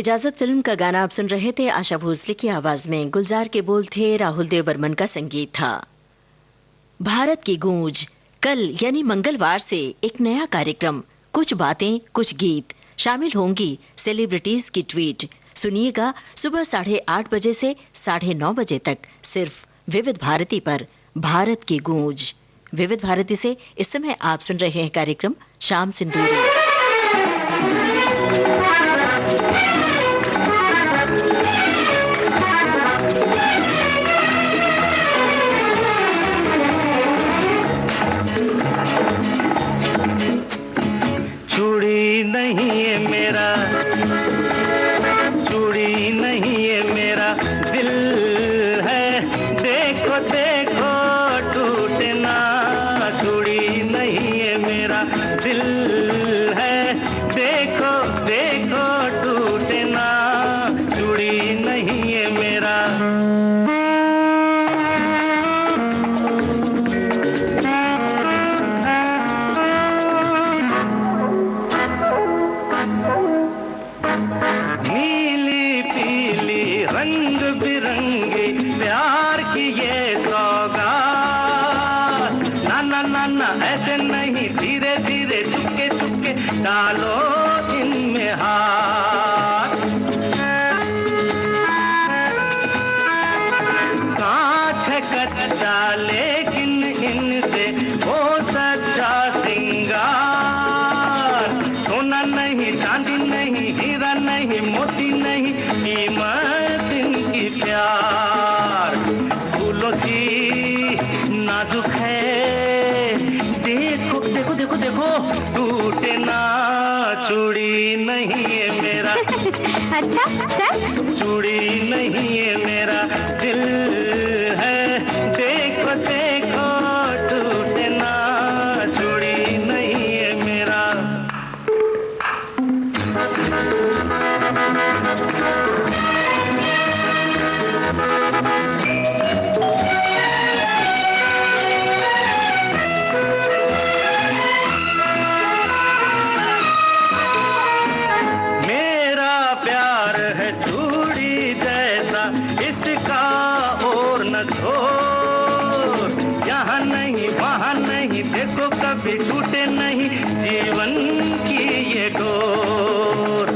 इजाजत फिल्म का गाना आप सुन रहे थे आशा भोसले की आवाज में। गुलजार के बोल थे, राहुल देव बर्मन का संगीत था। भारत की गूंज कल यानी मंगलवार से एक नया कार्यक्रम, कुछ बातें कुछ गीत, शामिल होंगी सेलिब्रिटीज की ट्वीट। सुनिएगा सुबह 8:30 बजे से 9:30 बजे तक, सिर्फ विविध भारती पर। भारत की गूंज। विविध भारती से इस समय आप सुन रहे हैं कार्यक्रम शाम सिंदूरी। चूड़ी नहीं है मेरा, चूड़ी नहीं है मेरा दिल है, देखो देखो टूटे ना। चूड़ी नहीं है मेरा दिल है, देखो देखो टूटे ना। चूड़ी नहीं है मेरा। नीली पीली रंग बिरंगी प्यार की ये सौगात, ना ना ना ना ऐसे नहीं, धीरे धीरे चुपके चुपके डालो इनमें हाथ। कांच है कच्चा लेकिन इनसे वो सच्चा सिंगार। सोना नहीं, चांदी नहीं, हीरा नहीं, मोती नहीं, कीमत इनकी प्यार। फूलों सी नाजुक है, देखो देखो देखो देखो टूटे ना। चूड़ी नहीं है मेरा अच्छा सर, चूड़ी नहीं है मेरा दिल है, देखो देखो टूटे ना। चूड़ी नहीं है मेरा। मेरा प्यार है चूड़ी जैसा, इसका और न छोर। यहाँ नहीं वहाँ नहीं, देखो कभी टूटे नहीं जीवन की ये डोर।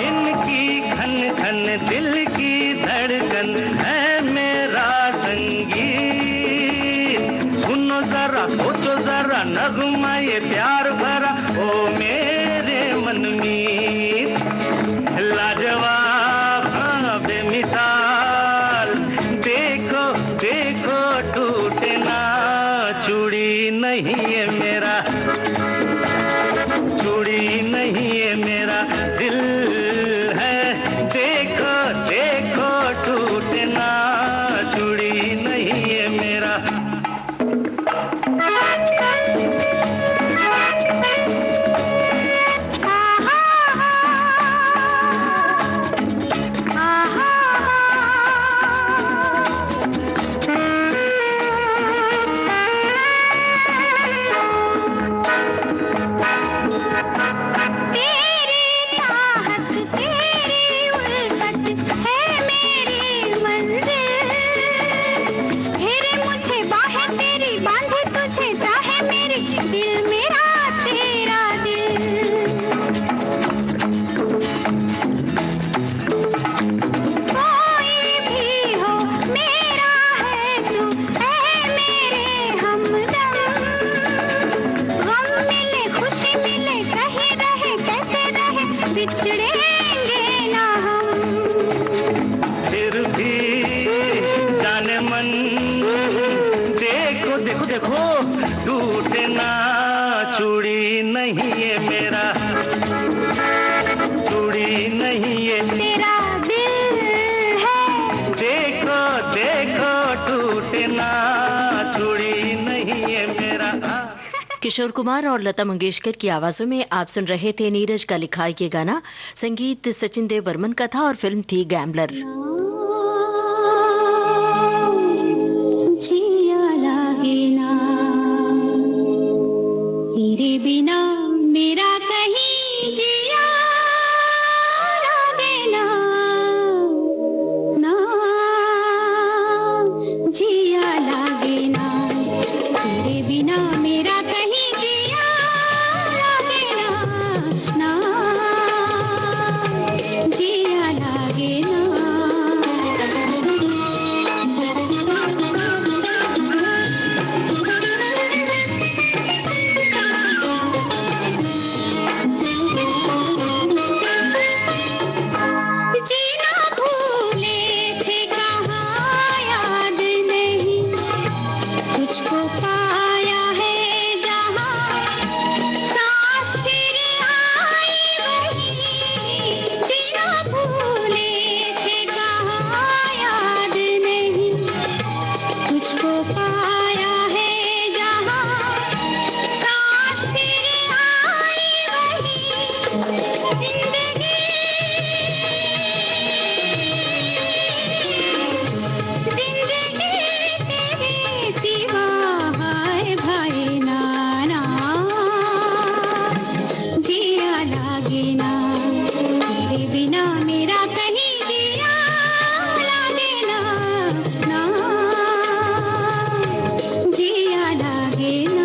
इनकी खन खन दिल की धड़कन है मेरा संगीत। सुनो जरा, सोचो जरा, नगमा ये प्यार भरा ओ मेरे मन में। लाजवाब हाँ बेमिसाल, देखो देखो टूटे ना। चूड़ी नहीं है मेरा, चूड़ी नहीं है मेरा दिल है, देखो देखो टूटे ना। चूड़ी नहीं है मेरा। तेरी चाहत तेरी उल्फत है मेरी मंजिल। घेरे मुझे बाहें तेरी, बांधे तुझे चाहे मेरी, दिल मेरा तेरा दिल। कोई भी हो मेरा है तू, है मेरे हमदम। गम मिले खुशी मिले, कहीं रहे कैसे रहे, बिछड़ेंगे ना हम। फिर भी जाने मन, देखो देखो देखो टूटे ना। चूड़ी नहीं है मेरा, चूड़ी नहीं है तेरा दिल है, देखो देखो टूटे ना। चूड़ी नहीं है मेरा। किशोर कुमार और लता मंगेशकर की आवाजों में आप सुन रहे थे नीरज का लिखा ये गाना। संगीत सचिन देव बर्मन का था और फिल्म थी गैम्बलर। जिया लागे ना तेरे बिना, मेरा लागे ना, तेरे बिना मेरा कहीं जिया लागे ना, ना जिया लागे ना। जीना भूले थे कहाँ याद नहीं, तुझको पाया है जहाँ सांस फिर आई वहीं। जीना भूले थे कहाँ याद नहीं, तुझको पाया है जहाँ सांस फिर आई वहीं। जिंदगी जिंदगी तेरे सिवा हाय भाई नाना, जिया लागे ना, तेरे बिना मेरा कहीं जिया लागे ना, ना जिया लागे ना।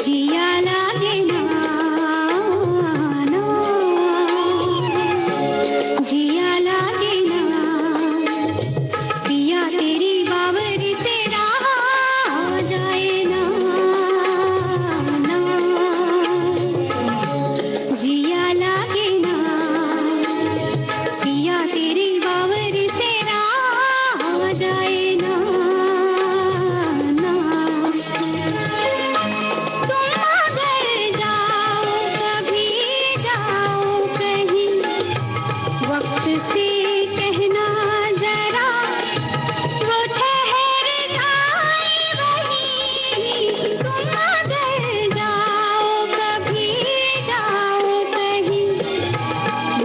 जिया लागे ना, ना जिया लागे ना, पिया तेरी बावरी से रहा जाए ना, ना जिया लागे ना, पिया तेरी बावरी से रहा जाए ना, ना तुम अगर जाओ कभी जाओ कहीं, वक्त से कहना जरा वो ठहर जाए वहीं। तुम अगर जाओ कभी जाओ कहीं,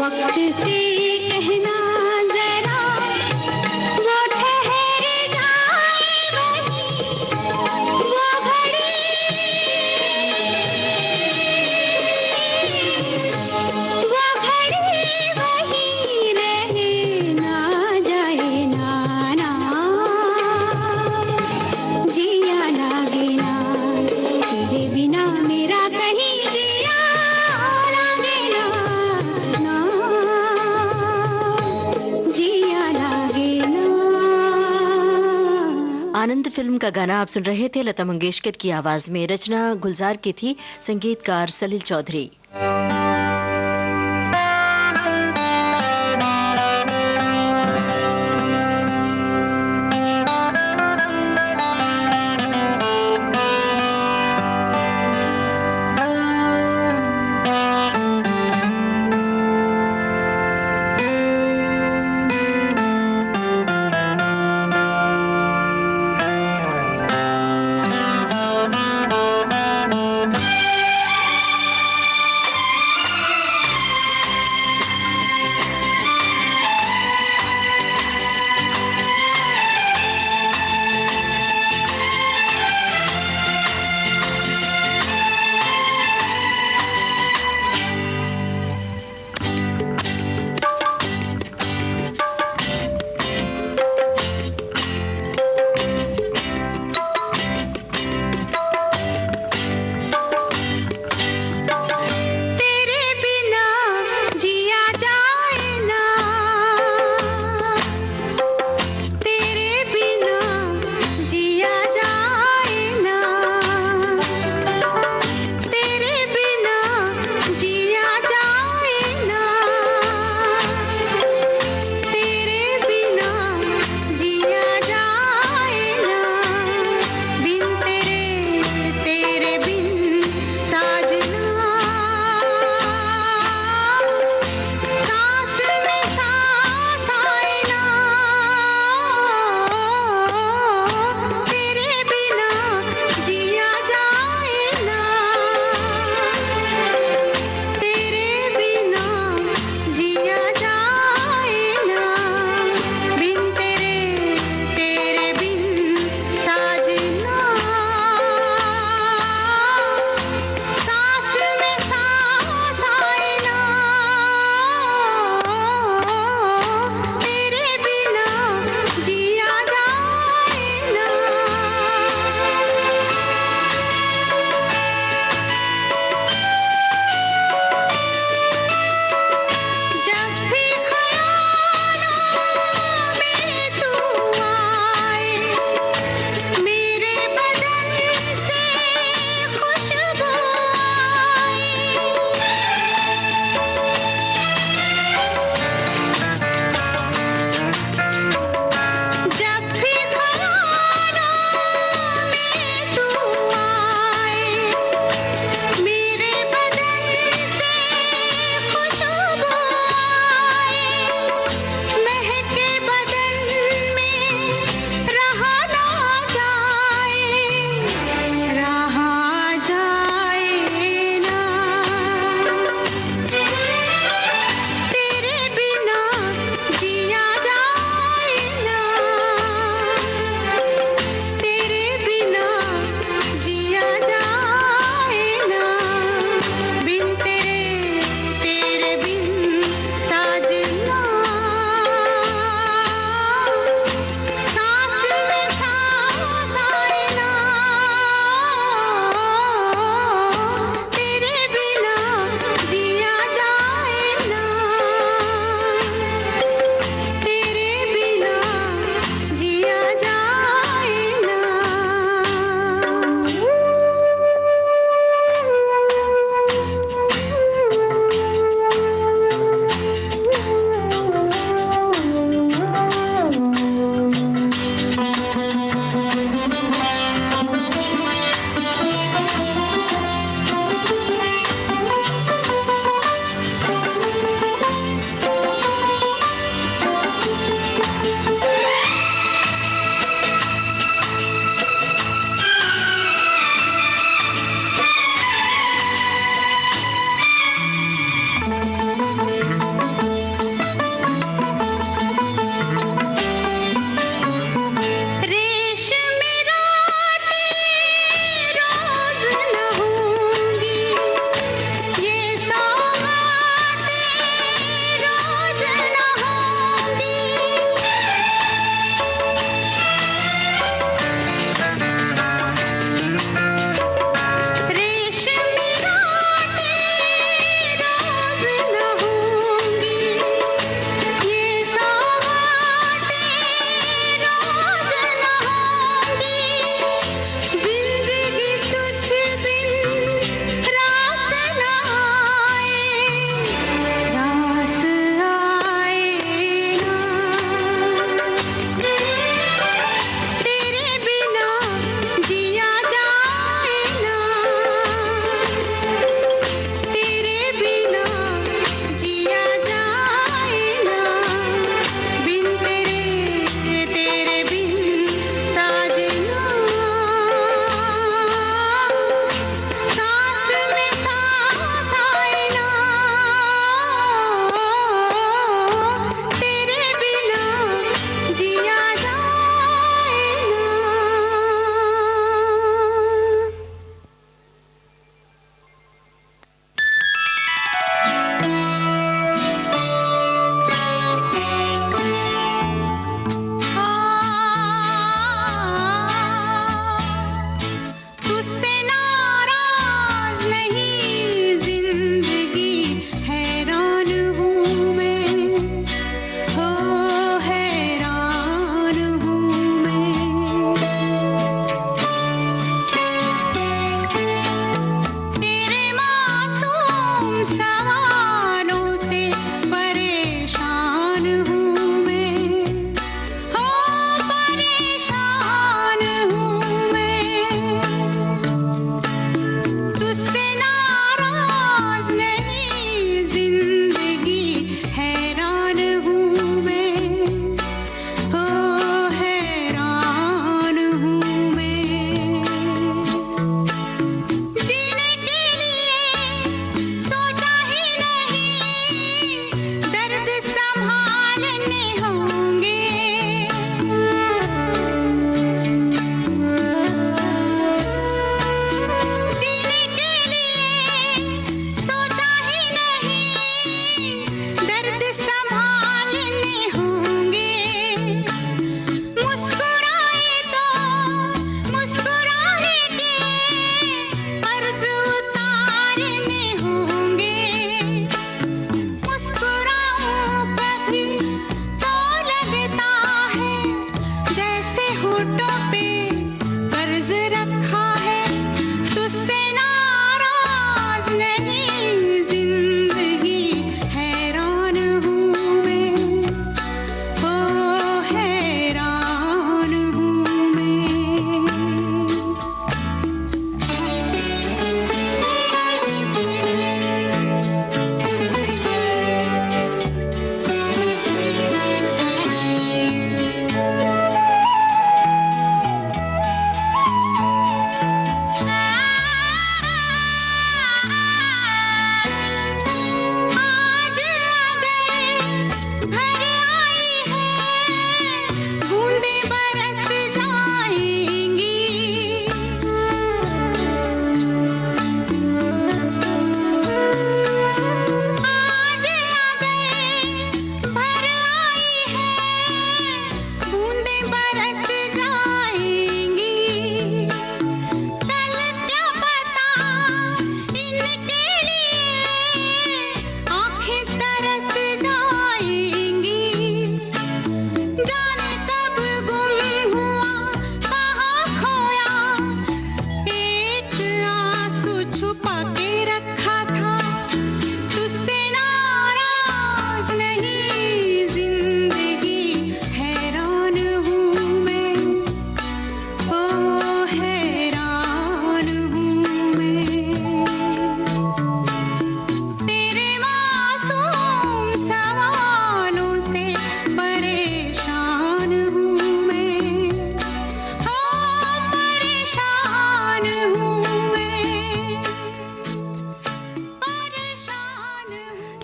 वक्त से कहना जरा वो ठहर जाए वहीं। वो घड़ी वो घड़ी वही रहे ना जाए ना, ना जिया लागे ना, तेरे बिना मेरा कहीं जिया लागे ना, ना जिया लागे ना। आनंद फिल्म का गाना आप सुन रहे थे लता मंगेशकर की आवाज में। रचना गुलजार की थी, संगीतकार सलील चौधरी।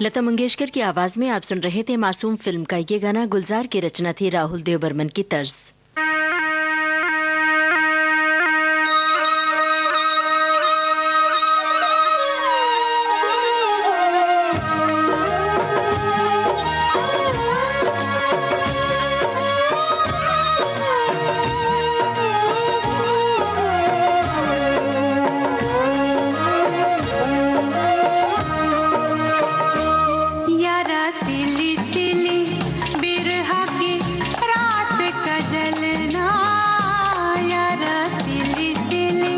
लता मंगेशकर की आवाज में आप सुन रहे थे मासूम फिल्म का ये गाना। गुलजार की रचना थी राहुल देव बर्मन की तर्ज। यारा सिली सिली बिरहा की रात का जलना, यारा सिली सिली,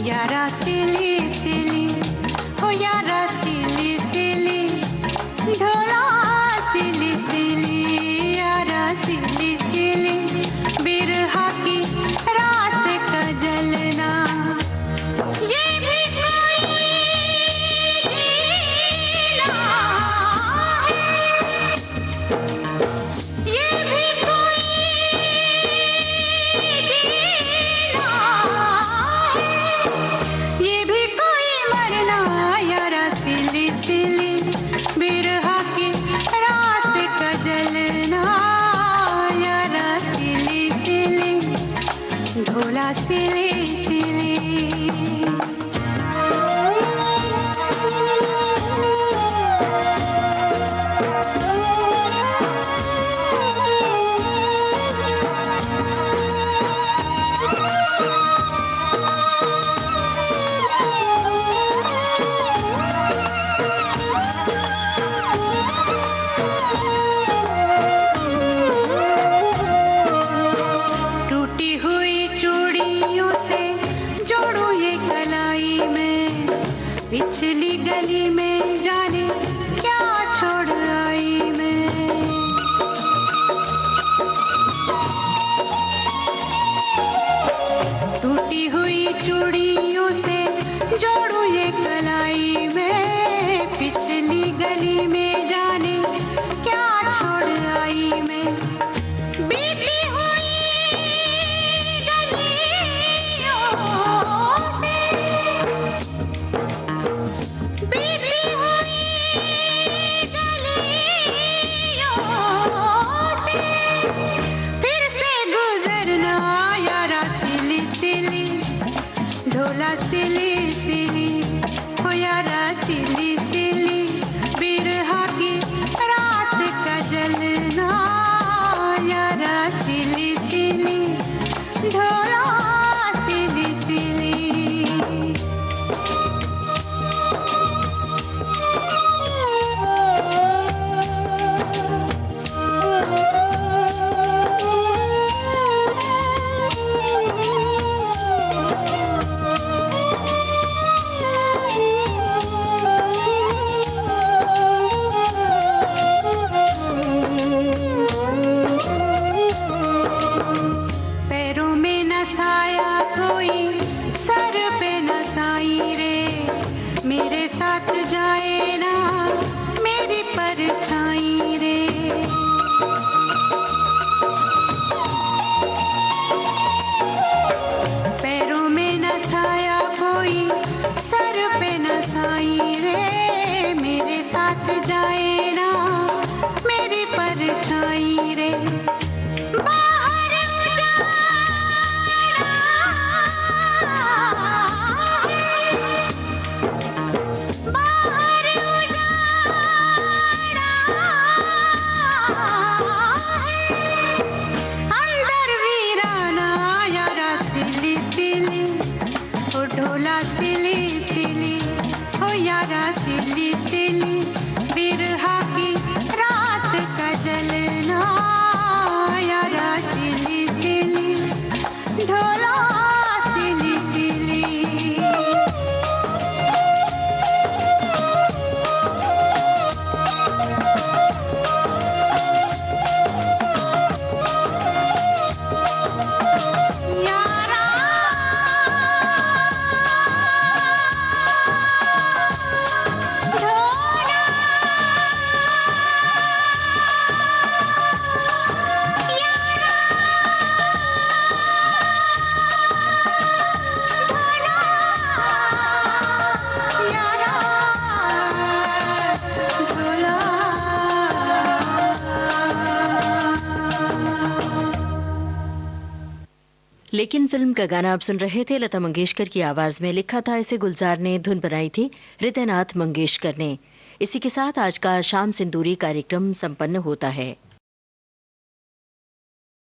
यारा सिली सिली, हो यारा सिली सिली, ढोला सिली सिली, यारा सिली सिली बिरहा की रात का जलना। ये भी कोई जीना है, ये भी कोई जीना है, ये भी कोई मरना, यारा सिली सिली बिरहा की रात का जलना, यारा सिली सिली, ढोला सिली सिली। टूटी हुई चूड़ियों से जोड़ू ये कलाई में, पिछली गली में जाने क्या छोड़ आई मैं। टूटी हुई चूड़ियों से जोड़ू ये कलाई में, पिछली गली में जाने क्या छोड़ आई मैं। बीती हुई गलियों से, बीती हुई गलियों से, फिर से गुजरना, यारा सिली सिली, ढोला सिली सिली, हो यारा सिली सिली बिरहा की रात का जलना, यारा सिली सिली, ढोला सिली सिली। पैरों में न साया कोई, सर पे न साई रे, मेरे साथ जाए ना मेरी परछाई रे। पैरों में न साया कोई, सर पे न साई रे, मेरे साथ जाए ना मेरी परछाई रे। बाहर उजाड़ा है, बाहर उजाड़ा है, अंदर वीराना, यारा सिली सिली, ओ ढोला सिली सिली, हो यारा सिली सिली बिरहा की रात का जलना, यारा सिली सिली, ढोला सिली सिली। यारा ढोला, यारा लेकिन फिल्म का गाना आप सुन रहे थे लता मंगेशकर की आवाज में। लिखा था इसे गुलजार ने, धुन बनाई थी हृदयनाथ मंगेशकर ने। इसी के साथ आज का शाम सिंदूरी कार्यक्रम संपन्न होता है।